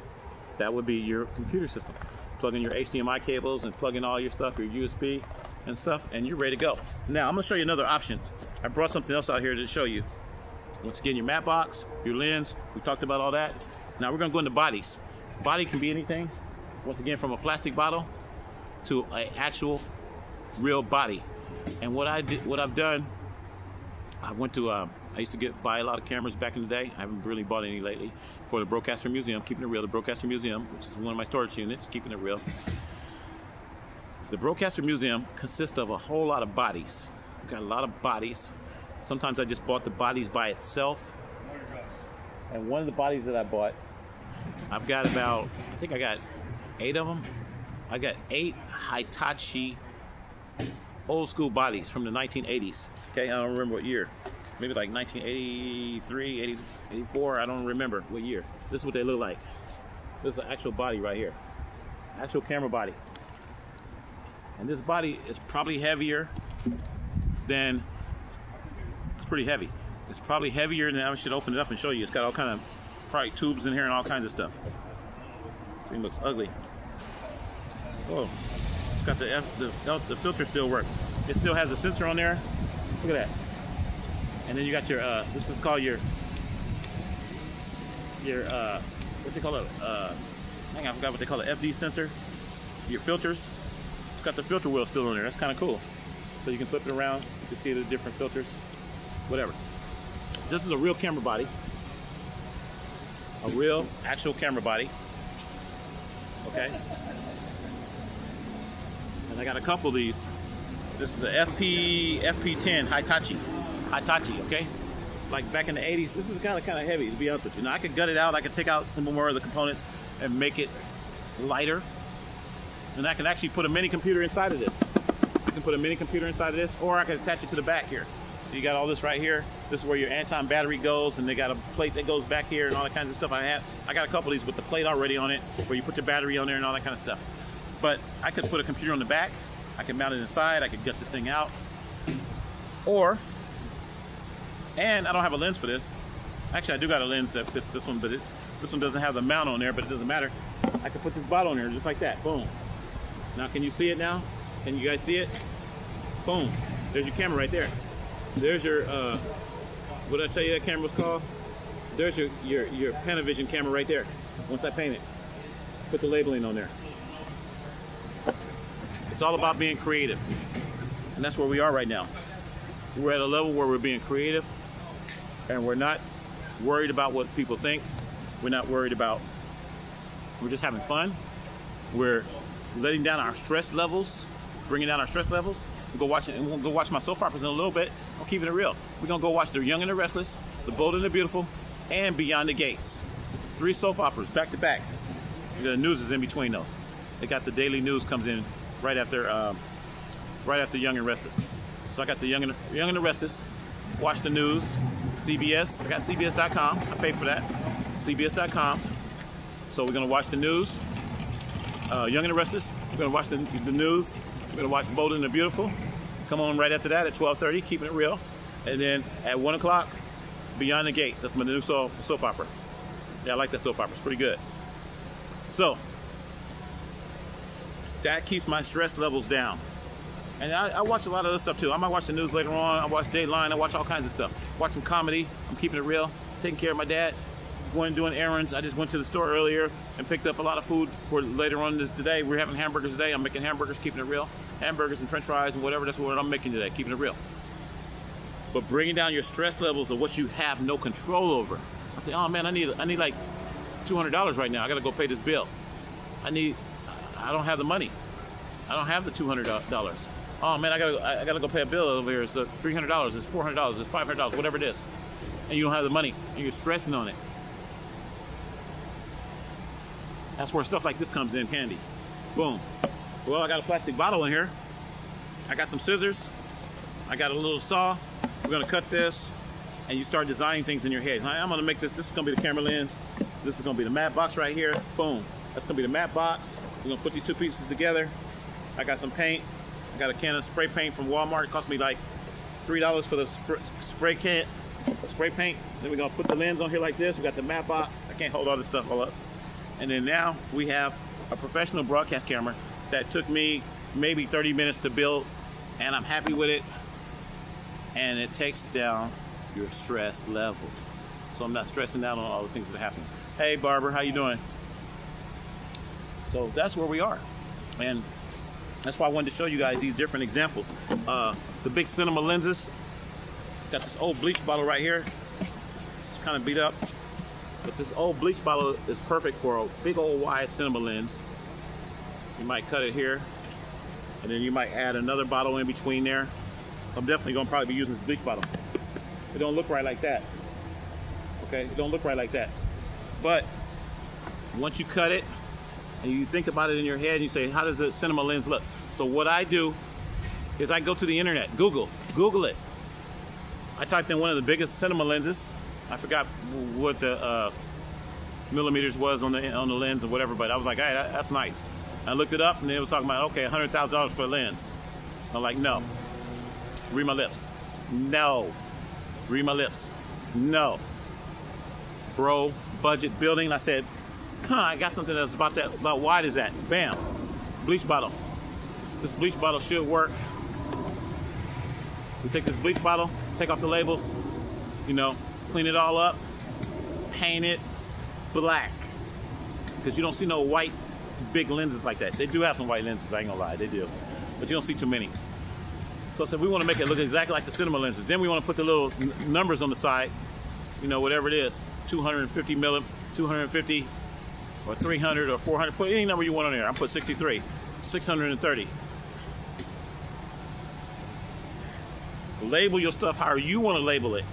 That would be your computer system. Plug in your HDMI cables and plug in all your stuff, your USB and stuff, and you're ready to go. Now, I'm gonna show you another option. I brought something else out here to show you. Once again, your matte box, your lens, we talked about all that. Now we're gonna go into bodies. Body can be anything. Once again, from a plastic bottle to an actual real body. And what I've done, I went to, I used to buy a lot of cameras back in the day. I haven't really bought any lately. For the Broadcaster Museum, keeping it real, the Broadcaster Museum, which is one of my storage units, keeping it real. The Broadcaster Museum consists of a whole lot of bodies. We've got a lot of bodies. Sometimes I just bought the bodies by itself. And one of the bodies that I bought, I've got about, I think I got 8 of them. I got 8 Hitachi old school bodies from the 1980s. Okay, I don't remember what year. Maybe like 1983, 84, I don't remember what year. This is what they look like. This is the actual body right here. Actual camera body. And this body is probably heavier than, it's pretty heavy. It's probably heavier than, I should open it up and show you. It's got all kind of, probably tubes in here and all kinds of stuff. This thing looks ugly. Oh, it's got the filter still works. It still has a sensor on there. Look at that. And then you got your, this is called your what they call it, hang on, I forgot what they call it, FD sensor. Your filters. It's got the filter wheel still on there. That's kind of cool. So you can flip it around. You can see the different filters. Whatever. This is a real camera body. A real, actual camera body. Okay. And I got a couple of these. This is the FP10 Hitachi, okay? Like back in the 80s, this is kind of heavy, to be honest with you. Now I could gut it out, I could take out some more of the components and make it lighter. And I can actually put a mini computer inside of this. I can put a mini computer inside of this, or I can attach it to the back here. So you got all this right here. This is where your Anton battery goes, and they got a plate that goes back here and all that kinds of stuff. I got a couple of these with the plate already on it, where you put your battery on there and all that kind of stuff. But I could put a computer on the back. I can mount it inside. I could gut this thing out. And I don't have a lens for this. Actually, I do got a lens that fits this one, but this one doesn't have the mount on there, but it doesn't matter. I could put this bottle on there just like that. Boom. Now, can you see it now? Can you guys see it? Boom. There's your camera right there. There's your, what did I tell you that camera was called? There's your Panavision camera right there. Once I paint it, put the labeling on there. It's all about being creative. And that's where we are right now. We're at a level where we're being creative, and we're not worried about what people think. We're not worried about, we're just having fun. We're letting down our stress levels, bringing down our stress levels. We'll go watch it, and we'll go watch my soap operas in a little bit. I'm keeping it real. We're gonna go watch The Young and the Restless, The Bold and the Beautiful, and Beyond the Gates. 3 soap operas back to back. The news is in between though. They got the daily news comes in right after Young and Restless. So I got the Young and the Restless. Watch the news. CBS. I got CBS.com. I paid for that. CBS.com. So we're gonna watch the news. Young and the Restless. We're gonna watch the news. We're gonna watch Bold and the Beautiful. Come on right after that at 12:30. Keeping it real. And then at 1 o'clock, Beyond the Gates. That's my new soap opera. Yeah, I like that soap opera. It's pretty good. So that keeps my stress levels down. And I watch a lot of other stuff too. I might watch the news later on. I watch Dateline. I watch all kinds of stuff. Watch some comedy. I'm keeping it real. Taking care of my dad. Going doing errands. I just went to the store earlier and picked up a lot of food for later on today. We're having hamburgers today. I'm making hamburgers, keeping it real. Hamburgers and french fries and whatever. That's what I'm making today, keeping it real. But bringing down your stress levels of what you have no control over. I say, oh man, I need like $200 right now. I gotta go pay this bill. I don't have the money. I don't have the $200. Oh man, I gotta go pay a bill over here. It's $300, it's $400, it's $500, whatever it is. And you don't have the money, and you're stressing on it. That's where stuff like this comes in handy. Boom. Well, I got a plastic bottle in here. I got some scissors. I got a little saw. We're gonna cut this, and you start designing things in your head. I'm gonna make this. This is gonna be the camera lens. This is gonna be the matte box right here. Boom. That's gonna be the matte box. We're gonna put these 2 pieces together. I got some paint. I got a can of spray paint from Walmart. It cost me like $3 for the spray paint. Then we're gonna put the lens on here like this. We got the matte box. I can't hold all this stuff all up. And then now we have a professional broadcast camera that took me maybe 30 minutes to build, and I'm happy with it. And it takes down your stress level. So I'm not stressing out on all the things that are happening. Hey Barbara, how you doing? So that's where we are. And That's why I wanted to show you guys these different examples. The big cinema lenses. Got this old bleach bottle right here. It's kind of beat up. But this old bleach bottle is perfect for a big old wide cinema lens. You might cut it here. And then you might add another bottle in between there. I'm definitely gonna probably be using this bleach bottle. It don't look right like that. Okay, it don't look right like that. But once you cut it, and you think about it in your head, and you say, how does a cinema lens look? So what I do is I go to the internet, Google it. I typed in one of the biggest cinema lenses. I forgot what the millimeters was on the lens or whatever, but I was like, hey, that's nice. I looked it up, and it was talking about, okay, $100,000 for a lens. I'm like, no. Read my lips. No. Read my lips. No. Bro, budget building. I said, I got something that's about that. About wide is that? Bam. Bleach bottle. This bleach bottle should work. We take this bleach bottle, take off the labels, you know, clean it all up, paint it black. Because you don't see no white big lenses like that. They do have some white lenses, I ain't gonna lie, they do. But you don't see too many. So I said, we want to make it look exactly like the cinema lenses. Then we want to put the little numbers on the side, you know, whatever it is, 250 millim, 250, or 300, or 400. Put any number you want on there. I put 63, 630. Label your stuff however you want to label it.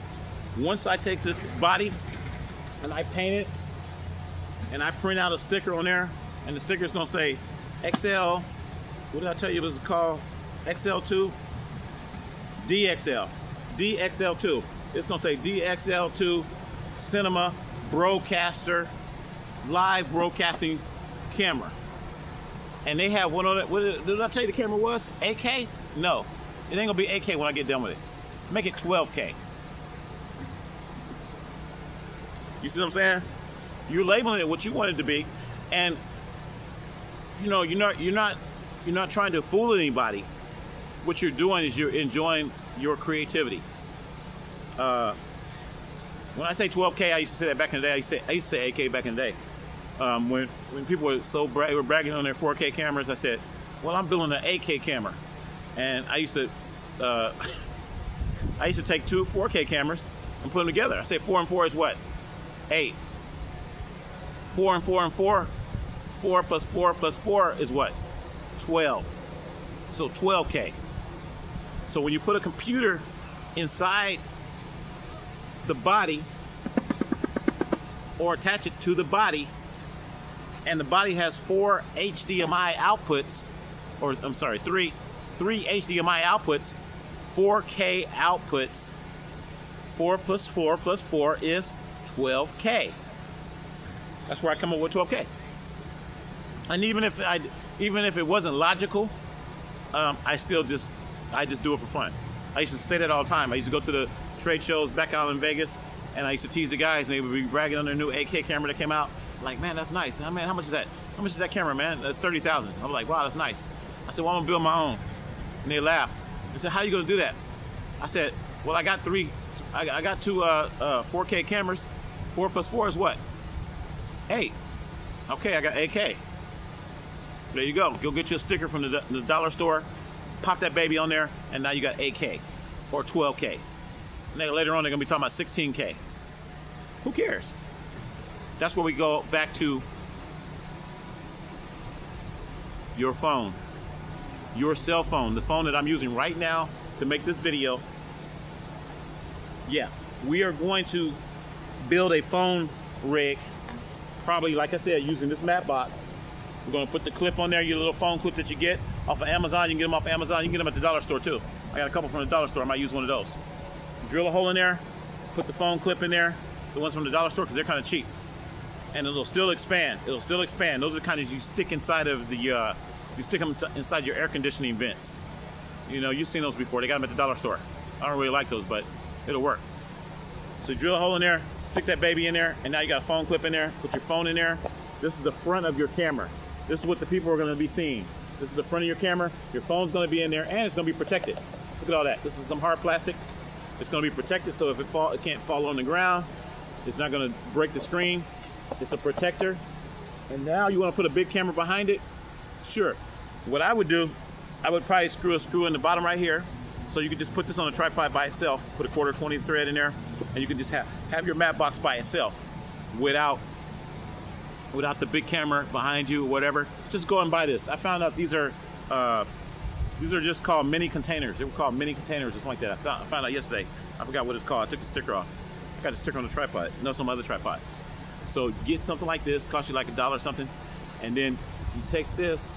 Once I take this body and I paint it, and I print out a sticker on there, and the sticker is going to say XL, what did I tell you it was called? XL2? DXL. DXL2. It's going to say DXL2 Cinema Broadcaster, live broadcasting camera. And they have one on it. What did I tell you the camera was? 8K? No. It ain't going to be 8K when I get done with it. Make it 12K. You see what I'm saying? You're labeling it what you want it to be, and you know you're not trying to fool anybody. What you're doing is you're enjoying your creativity. When I say 12K, I used to say that back in the day. I used to say 8K back in the day. When people were bragging on their 4K cameras, I said, well, I'm building an 8K camera, and I used to take two 4K cameras and put them together. I said 4 and 4 is what? 8. 4 and 4 and 4. 4 plus 4 plus 4 is what? 12. So 12K. So when you put a computer inside the body or attach it to the body, and the body has 4 HDMI outputs, or I'm sorry, 3 HDMI outputs, 4K outputs, 4 plus 4 plus 4 is 12K. That's where I come up with 12K. And even if it wasn't logical, I just do it for fun. I used to say that all the time. I used to go to the trade shows back out in Vegas, and I used to tease the guys, and they would be bragging on their new 8K camera that came out. Like, man, that's nice. Man, how much is that? How much is that camera, man? That's $30,000. I'm like, wow, that's nice. I said, well, I'm gonna build my own. And they laugh. They said, how you gonna do that? I said, well, I got two 4K cameras. 4 plus 4 is what? 8. Okay, I got 8K. There you go. Go get you a sticker from the dollar store, pop that baby on there, and now you got 8K or 12K. And later on, they're gonna be talking about 16K. Who cares? That's where we go back to your phone, your cell phone, the phone that I'm using right now to make this video. Yeah, we are going to build a phone rig, probably, like I said, using this mat box. We're going to put the clip on there, your little phone clip that you get off of Amazon. You can get them off of Amazon. You can get them at the dollar store too. I got a couple from the dollar store. I might use one of those. Drill a hole in there, put the phone clip in there, the ones from the dollar store, because they're kind of cheap. And it'll still expand. It'll still expand. Those are the kind of you stick inside of the, you stick them inside your air conditioning vents. You know, you've seen those before. They got them at the dollar store. I don't really like those, but it'll work. So you drill a hole in there, stick that baby in there, and now you got a phone clip in there. Put your phone in there. This is the front of your camera. This is what the people are going to be seeing. This is the front of your camera. Your phone's going to be in there, and it's going to be protected. Look at all that. This is some hard plastic. It's going to be protected, so if it can't fall on the ground. It's not going to break the screen. It's a protector. And now you want to put a big camera behind it? Sure. What I would do I would probably screw a screw in the bottom right here. So you could just put this on a tripod by itself, put a 1/4 thread in there, and you can just have your matte box by itself without the big camera behind you or whatever. Just go and buy this. I found out these are just called mini containers. They were called mini containers, just like that. I found out yesterday. I forgot what it's called. I took the sticker off. I got the sticker on the tripod. No, some other tripod. So get something like this. Cost you like $1 or something. And then you take this,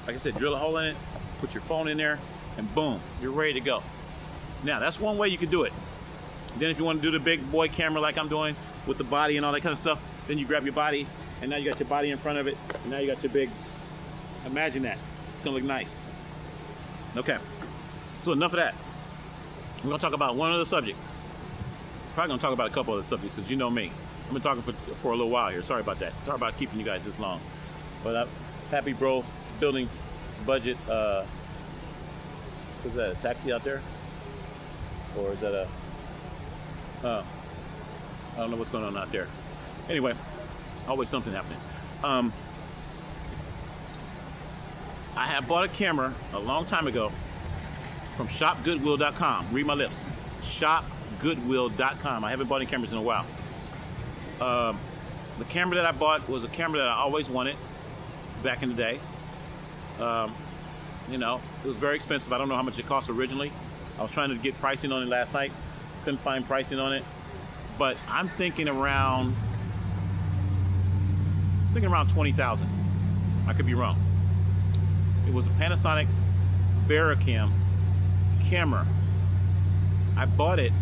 like I said, drill a hole in it, put your phone in there, and boom, you're ready to go. Now, that's one way you could do it. Then if you want to do the big boy camera like I'm doing with the body and all that kind of stuff, then you grab your body, and now you got your body in front of it, and now you got your big, imagine that. It's gonna look nice. Okay, so enough of that. We're gonna talk about one other subject. Probably gonna talk about a couple other subjects, because you know me. I've been talking for a little while here. Sorry about that. Sorry about keeping you guys this long. But happy bro building budget. What's that, a taxi out there? Or is that a, I don't know what's going on out there. Anyway, always something happening. I had bought a camera a long time ago from shopgoodwill.com. Read my lips. Shopgoodwill.com. I haven't bought any cameras in a while. The camera that I bought was a camera that I always wanted back in the day. You know, it was very expensive. I don't know how much it cost originally. I was trying to get pricing on it last night. Couldn't find pricing on it. But I'm thinking around 20,000. I could be wrong. It was a Panasonic Vericam camera. I bought it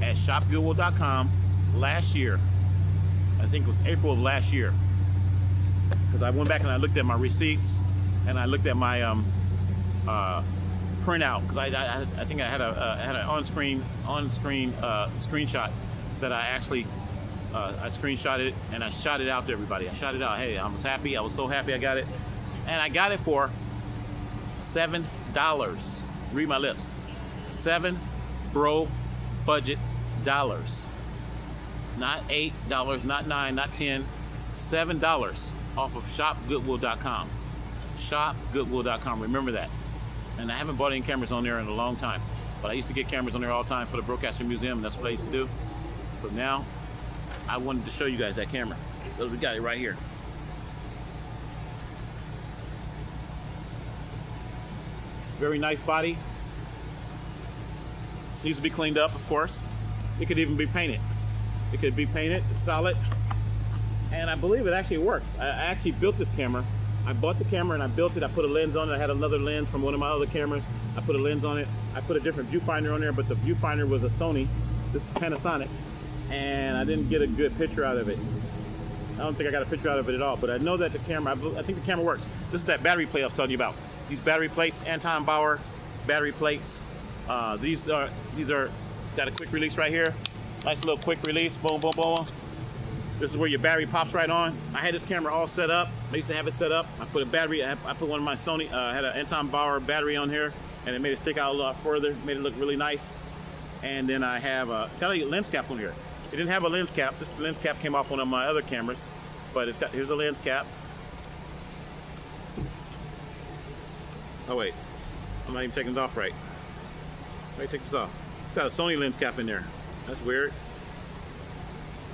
at shopgoodwill.com last year. I think it was April of last year. Because I went back and I looked at my receipts and I looked at my printout, because I think I had an on-screen screenshot that I actually I screenshotted it and I shot it out to everybody. I shot it out. Hey, I was happy. I was so happy I got it, and I got it for $7. Read my lips. $7 bro budget dollars. Not $8, not $9, not $10. $7 off of shopgoodwill.com. Shopgoodwill.com. Remember that. And I haven't bought any cameras on there in a long time, but I used to get cameras on there all the time for the Broadcasting Museum, and that's what I used to do. So now I wanted to show you guys that camera. So we got it right here. Very nice body. Needs to be cleaned up, of course. It could even be painted. It could be painted, solid, and I believe it actually works. I actually built this camera. I bought the camera and I built it. I put a lens on it. I had another lens from one of my other cameras. I put a lens on it. I put a different viewfinder on there, but the viewfinder was a Sony. This is Panasonic, and I didn't get a good picture out of it. I don't think I got a picture out of it at all, but I know that the camera, I think the camera works. This is that battery plate I was telling you about. These battery plates, Anton Bauer battery plates. These are got a quick release right here. Nice little quick release, boom, boom, boom. This is where your battery pops right on. I had this camera all set up. I used to have it set up. I put a battery, I put one of my Sony, had an Anton Bauer battery on here, and it made it stick out a lot further, made it look really nice. And then I have a kind of lens cap on here. It didn't have a lens cap. This lens cap came off one of my other cameras, but it's got, here's a lens cap. Oh wait, I'm not even taking it off right. Let me take this off. It's got a Sony lens cap in there. That's weird.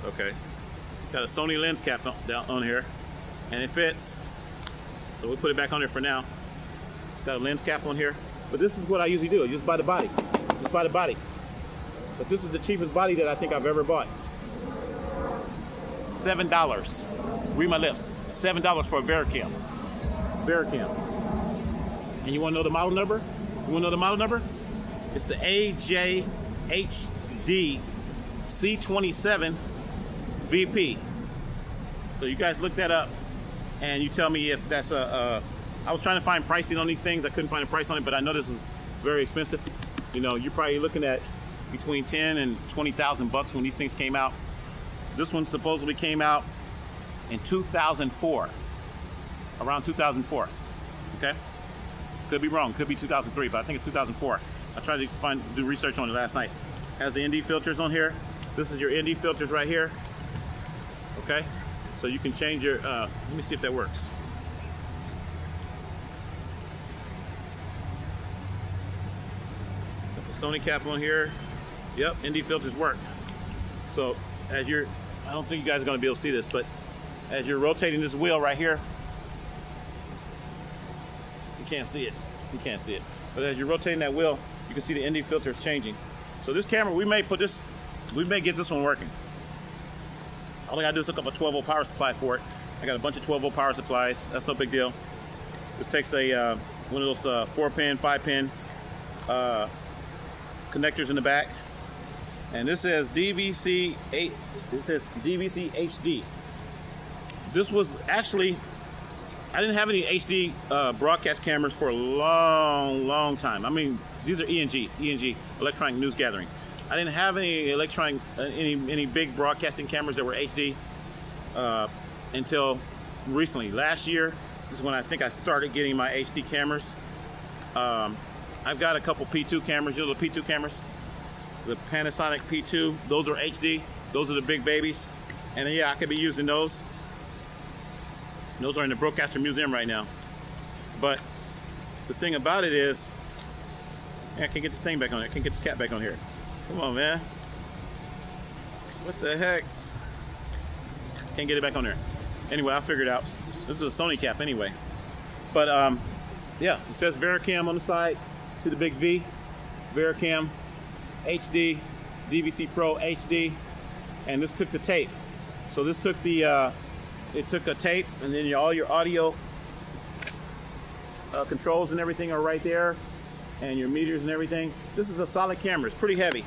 Okay. Got a Sony lens cap down on here, and it fits. So we'll put it back on there for now. Got a lens cap on here. But this is what I usually do. I just buy the body. Just buy the body. But this is the cheapest body that I think I've ever bought. $7. Read my lips. $7 for a Vericam. Vericam. And you want to know the model number? You want to know the model number? It's the AJHD C27 VP. So you guys look that up and you tell me if that's I was trying to find pricing on these things. I couldn't find a price on it, but I know this was very expensive. You know, you're probably looking at between 10 and 20,000 bucks when these things came out. This one supposedly came out in 2004, around 2004. Okay, could be wrong, could be 2003, but I think it's 2004. I tried to do research on it last night. Has the ND filters on here. This is your ND filters right here. Okay, so you can change your, let me see if that works. Sony cap on here. Yep, ND filters work. So as you're, I don't think you guys are going to be able to see this, but as you're rotating this wheel right here, you can't see it. You can't see it. But as you're rotating that wheel, you can see the ND filters changing. So this camera, we may get this one working. All I gotta do is hook up a 12-volt power supply for it. I got a bunch of 12-volt power supplies. That's no big deal. This takes a one of those 4-pin, 5-pin connectors in the back, and this says DVC 8. It says DVC HD. This was actually, I didn't have any HD broadcast cameras for a long time. I mean, these are ENG, electronic news gathering. I didn't have any electronic, any big broadcasting cameras that were HD until recently. Last year is when I think I started getting my HD cameras. I've got a couple P2 cameras, you know the P2 cameras? The Panasonic P2, those are HD. Those are the big babies. And yeah, I could be using those. Those are in the Broadcaster Museum right now. But the thing about it is, I can't get this thing back on there. I can't get this cap back on here. Come on, man. What the heck? Can't get it back on there. Anyway, I'll figure it out. This is a Sony cap anyway. But yeah, it says Vericam on the side. See the big V? Vericam HD, DVC Pro HD. And this took the tape. So this took the, it took a tape, and then all your audio controls and everything are right there, and your meters and everything. This is a solid camera. It's pretty heavy.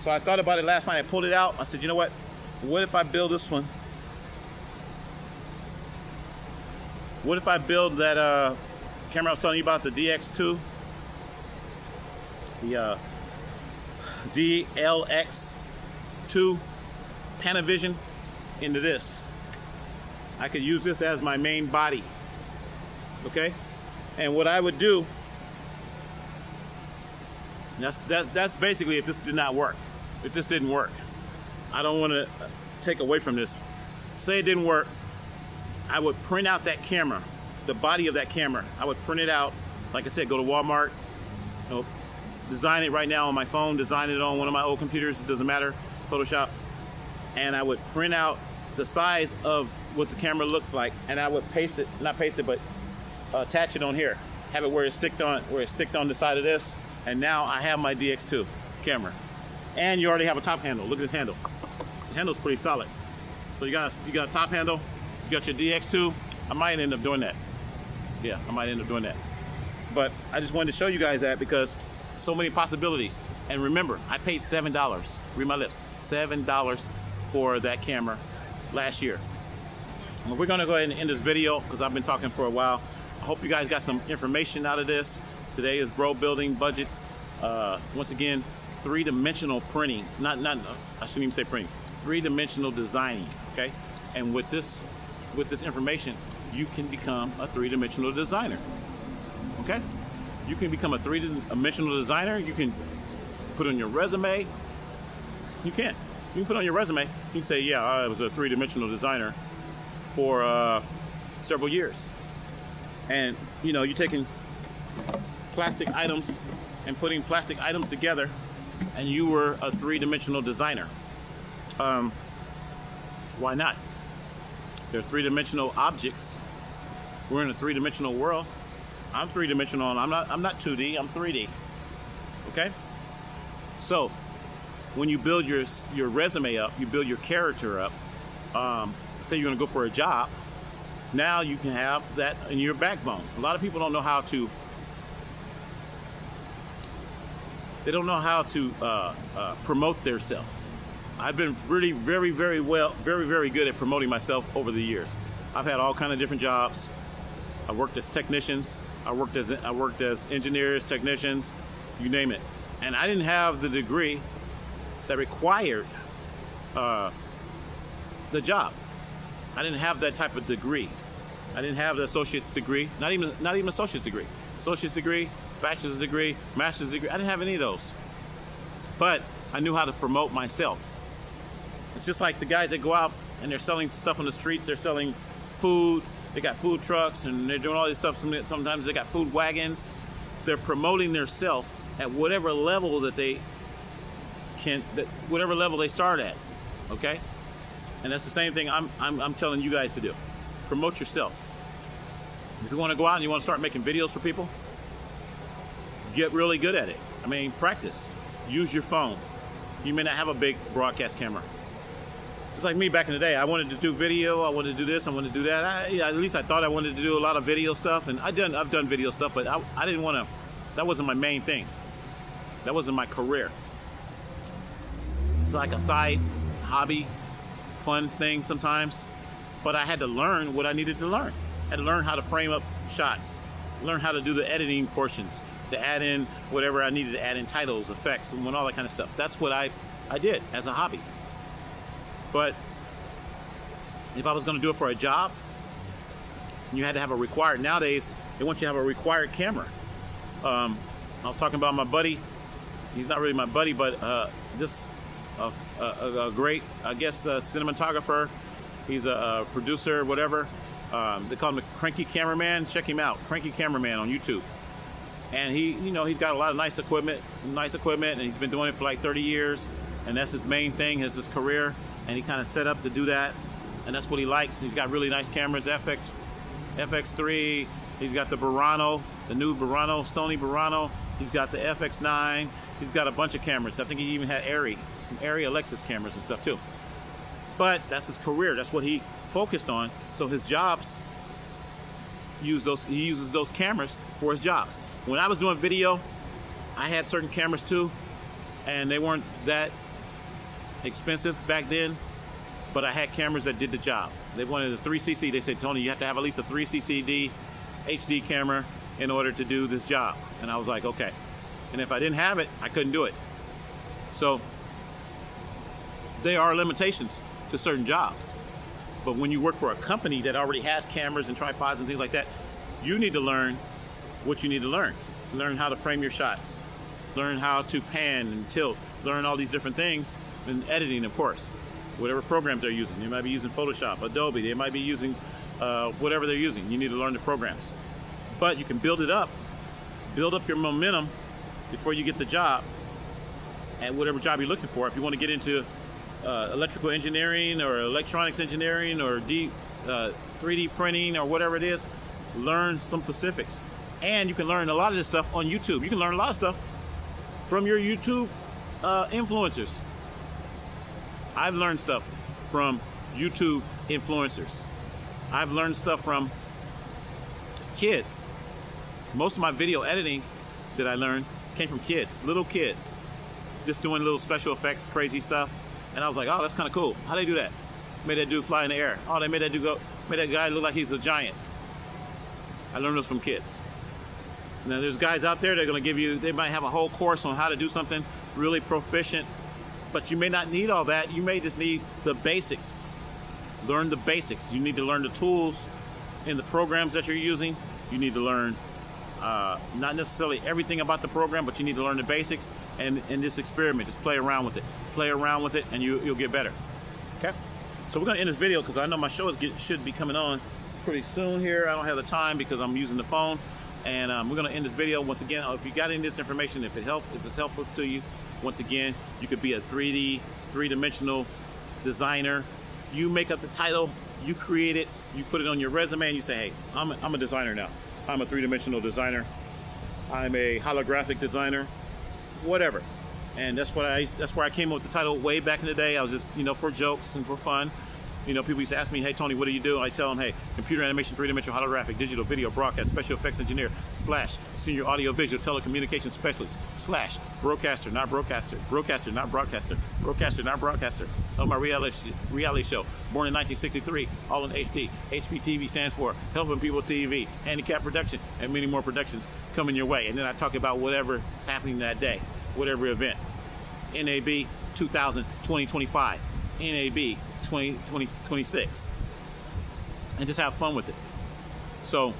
So I thought about it last night. I pulled it out. I said, you know what? What if I build this one? What if I build that camera I was telling you about, the DX2? The DLX2 Panavision into this. I could use this as my main body. Okay? And what I would do, that's basically if this did not work. If this didn't work. I don't want to take away from this. Say it didn't work. I would print out that camera, the body of that camera. I would print it out. Like I said, go to Walmart, you know, design it right now on my phone, design it on one of my old computers, it doesn't matter, Photoshop. And I would print out the size of what the camera looks like, and I would paste it, not paste it, but attach it on here. Have it where it's sticked on the side of this, and now I have my DX2 camera. And you already have a top handle. Look at this handle. The handle's pretty solid. So you got a top handle, you got your DX2. I might end up doing that. Yeah, I might end up doing that. But I just wanted to show you guys that because so many possibilities. And remember, I paid $7, read my lips, $7 for that camera last year. Well, we're gonna go ahead and end this video because I've been talking for a while. I hope you guys got some information out of this. Today is bro building budget. Once again, three-dimensional printing. I shouldn't even say printing. Three-dimensional designing. Okay, and with this information, you can become a three-dimensional designer. Okay, you can become a three-dimensional designer. You can put on your resume. You can put on your resume. You can say, yeah, I was a three-dimensional designer for several years. And you know, you're taking plastic items and putting plastic items together, and you were a three-dimensional designer. Why not? They're three-dimensional objects. We're in a three-dimensional world. I'm three-dimensional, and I'm not 2D, I'm 3D. Okay? So when you build your resume up, you build your character up, say you're gonna go for a job, now you can have that in your backbone. A lot of people don't know how to, promote themselves. I've been really very good at promoting myself over the years. I've had all kind of different jobs. I worked as technicians, I worked as engineers, technicians, you name it. And I didn't have the degree that required the job. I didn't have that type of degree. I didn't have the associate's degree, not even associate's degree. Associate's degree, bachelor's degree, master's degree. I didn't have any of those. But I knew how to promote myself. It's just like the guys that go out and they're selling stuff on the streets. They're selling food. They got food trucks and they're doing all this stuff. Sometimes they got food wagons. They're promoting themselves at whatever level that they can, whatever level they start at, okay? And that's the same thing I'm telling you guys to do. Promote yourself. If you want to go out and you want to start making videos for people, get really good at it. I mean, practice. Use your phone. You may not have a big broadcast camera. Just like me back in the day, I wanted to do video, I wanted to do this, I wanted to do that. At least I thought I wanted to do a lot of video stuff, and I've done video stuff, but I didn't want to, that wasn't my main thing. That wasn't my career. It's like a side hobby, fun thing sometimes, but I had to learn what I needed to learn. I had to learn how to frame up shots, learn how to do the editing portions, to add in whatever I needed to add in, titles, effects, and all that kind of stuff. That's what I did as a hobby. But if I was going to do it for a job, you had to have a required, nowadays they want you to have a required camera. I was talking about my buddy. He's not really my buddy, but just a great, I guess, cinematographer. He's a producer, whatever. They call him the Cranky Cameraman. Check him out, Cranky Cameraman on YouTube. And he, you know, he's got a lot of nice equipment, and he's been doing it for like 30 years, and that's his main thing, his career. And he kind of set up to do that, and that's what he likes. He's got really nice cameras, FX3. He's got the Burano, the new Burano, Sony Burano. He's got the FX9. He's got a bunch of cameras. I think he even had some Arri Alexis cameras and stuff too. But that's his career. That's what he focused on. So his jobs he uses those cameras for his jobs. When I was doing video, I had certain cameras too, and they weren't that expensive back then, but I had cameras that did the job. They wanted a 3cc. They said, Tony, you have to have at least a 3cc HD camera in order to do this job. And I was like, okay. And if I didn't have it, I couldn't do it. So there are limitations to certain jobs. But when you work for a company that already has cameras and tripods and things like that, you need to learn what you need to learn. Learn how to frame your shots. Learn how to pan and tilt. Learn all these different things. And editing, of course, whatever programs they're using. They might be using Photoshop, Adobe, they might be using whatever they're using. You need to learn the programs. But you can build it up, build up your momentum before you get the job at whatever job you're looking for. If you want to get into electrical engineering or electronics engineering or 3D printing or whatever it is, learn some specifics. And you can learn a lot of this stuff on YouTube. You can learn a lot of stuff from your YouTube influencers. I've learned stuff from YouTube influencers. I've learned stuff from kids. Most of my video editing that I learned came from kids, little kids, just doing little special effects, crazy stuff. And I was like, oh, that's kind of cool. How they do that? Made that dude fly in the air. Oh, they made that dude go, made that guy look like he's a giant. I learned those from kids. Now there's guys out there that are gonna give you, they might have a whole course on how to do something really proficient, but you may not need all that. You may just need the basics. Learn the basics. You need to learn the tools in the programs that you're using. You need to learn not necessarily everything about the program, but you need to learn the basics and just experiment. Just play around with it. Play around with it and you'll get better. Okay? So we're gonna end this video because I know my show should be coming on pretty soon here. I don't have the time because I'm using the phone. And we're gonna end this video. Once again, if you got any of this information, if it's helpful to you, once again, you could be a three-dimensional designer. You make up the title, you create it, you put it on your resume, and you say, hey, I'm a designer now. I'm a three-dimensional designer. I'm a holographic designer, whatever. And that's where I came up with the title way back in the day. I was just, for jokes and for fun. People used to ask me, hey, Tony, what do you do? I tell them, hey, computer animation, three-dimensional, holographic, digital, video, broadcast, special effects engineer, / senior audio visual telecommunications specialist, / broadcaster, not broadcaster, broadcaster, not broadcaster, broadcaster, not broadcaster, of my reality show, born in 1963, all in HD. HPTV stands for Helping People TV, Handicap Production, and many more productions coming your way. And then I talk about whatever is happening that day, whatever event. NAB 2025, NAB 2026, and just have fun with it. So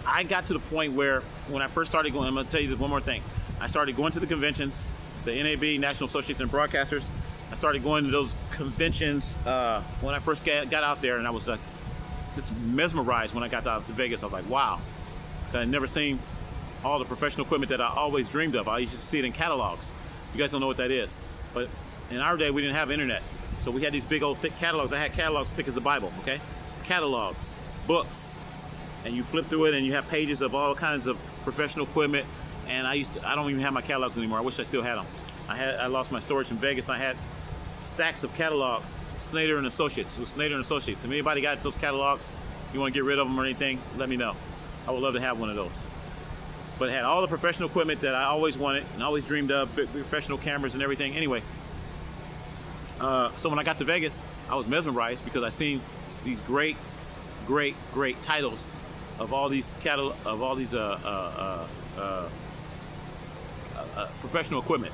I got to the point where when I first started going, I'm going to tell you this one more thing. I started going to the conventions, the NAB, National Association of Broadcasters. I started going to those conventions when I first got out there, and I was just mesmerized when I got out to Vegas. I was like, wow. I'd never seen all the professional equipment that I always dreamed of. I used to see it in catalogs. You guys don't know what that is, but in our day we didn't have internet, so we had these big old thick catalogs. I had catalogs thick as the Bible, okay? Catalogs, books, and you flip through it and you have pages of all kinds of professional equipment. And I don't even have my catalogs anymore. I wish I still had them. I lost my storage in Vegas. I had stacks of catalogs. Snyder and Associates. It was Snyder and Associates. If anybody got those catalogs, you want to get rid of them or anything, let me know. I would love to have one of those. But it had all the professional equipment that I always wanted and always dreamed of, big professional cameras and everything. Anyway, so when I got to Vegas, I was mesmerized because I seen these great titles of all these professional equipment.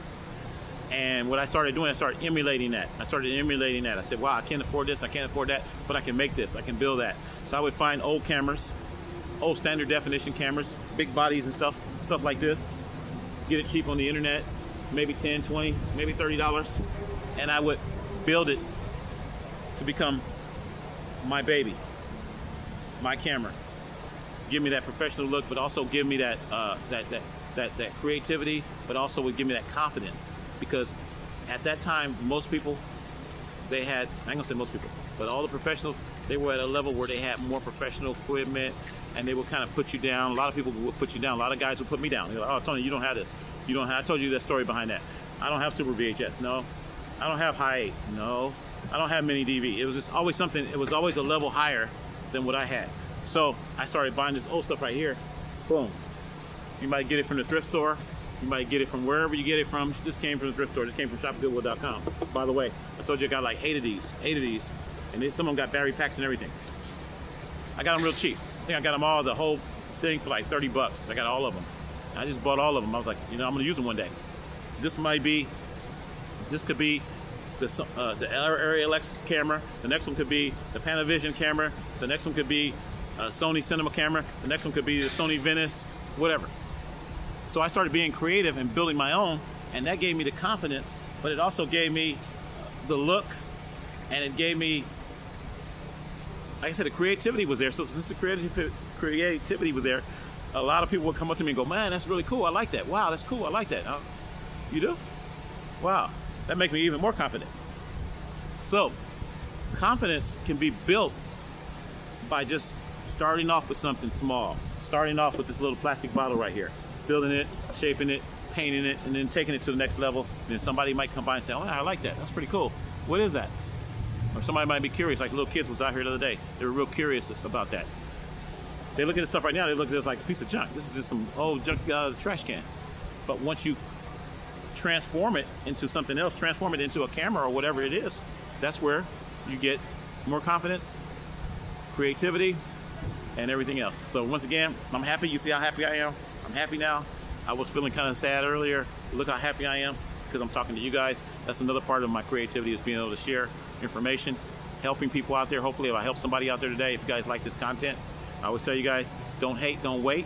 And what I started doing, I started emulating that. I said, wow, I can't afford this, I can't afford that, but I can make this, I can build that. So I would find old cameras, old standard definition cameras, big bodies and stuff like this, get it cheap on the internet, maybe 10, 20, maybe $30, and I would build it to become my baby, my camera. Give me that professional look, but also give me that creativity, but also would give me that confidence. Because at that time, most people, they had, I ain't gonna say most people, but all the professionals, they were at a level where they had more professional equipment, and they would kind of put you down. A lot of people would put you down. A lot of guys would put me down. They're like, oh, Tony, you don't have this. You don't have, I told you that story behind that. I don't have Super VHS, no. I don't have High 8, no. I don't have Mini DV. It was just always something, it was always a level higher than what I had. So I started buying this old stuff right here. Boom. You might get it from the thrift store. You might get it from wherever you get it from. This came from the thrift store. This came from shopgoodwill.com. By the way, I told you I got like 8 of these, and then some of them got battery packs and everything. I got them real cheap. I think I got them all, the whole thing, for like 30 bucks. I got all of them. I just bought all of them. I was like, you know, I'm gonna use them one day. This could be the RLX camera. The next one could be the Panavision camera. The next one could be a Sony Cinema camera. The next one could be the Sony Venice, whatever. So I started being creative and building my own, and that gave me the confidence, but it also gave me the look, and it gave me, like I said, the creativity was there. So since the creativity was there, a lot of people would come up to me and go, man, that's really cool, I like that. Wow, that's cool, I like that. You do? Wow, that makes me even more confident. So confidence can be built by just starting off with something small. Starting off with this little plastic bottle right here. Building it, shaping it, painting it, and then taking it to the next level. And then somebody might come by and say, oh, I like that. That's pretty cool. What is that? Or somebody might be curious, like little kids was out here the other day. They were real curious about that. They look at this stuff right now, they look at this like a piece of junk. This is just some old junk out of the trash can. But once you transform it into something else, transform it into a camera or whatever it is, that's where you get more confidence, creativity, and everything else. So once again, I'm happy. You see how happy I am? I'm happy now. I was feeling kind of sad earlier. Look how happy I am because I'm talking to you guys. That's another part of my creativity, is being able to share information, helping people out there. Hopefully if I help somebody out there today, if you guys like this content, I always tell you guys, don't hate, don't wait,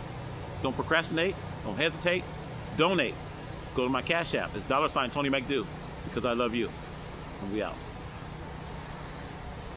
don't procrastinate, don't hesitate, donate. Go to my Cash App. It's $Tony McDew, because I love you. And we out.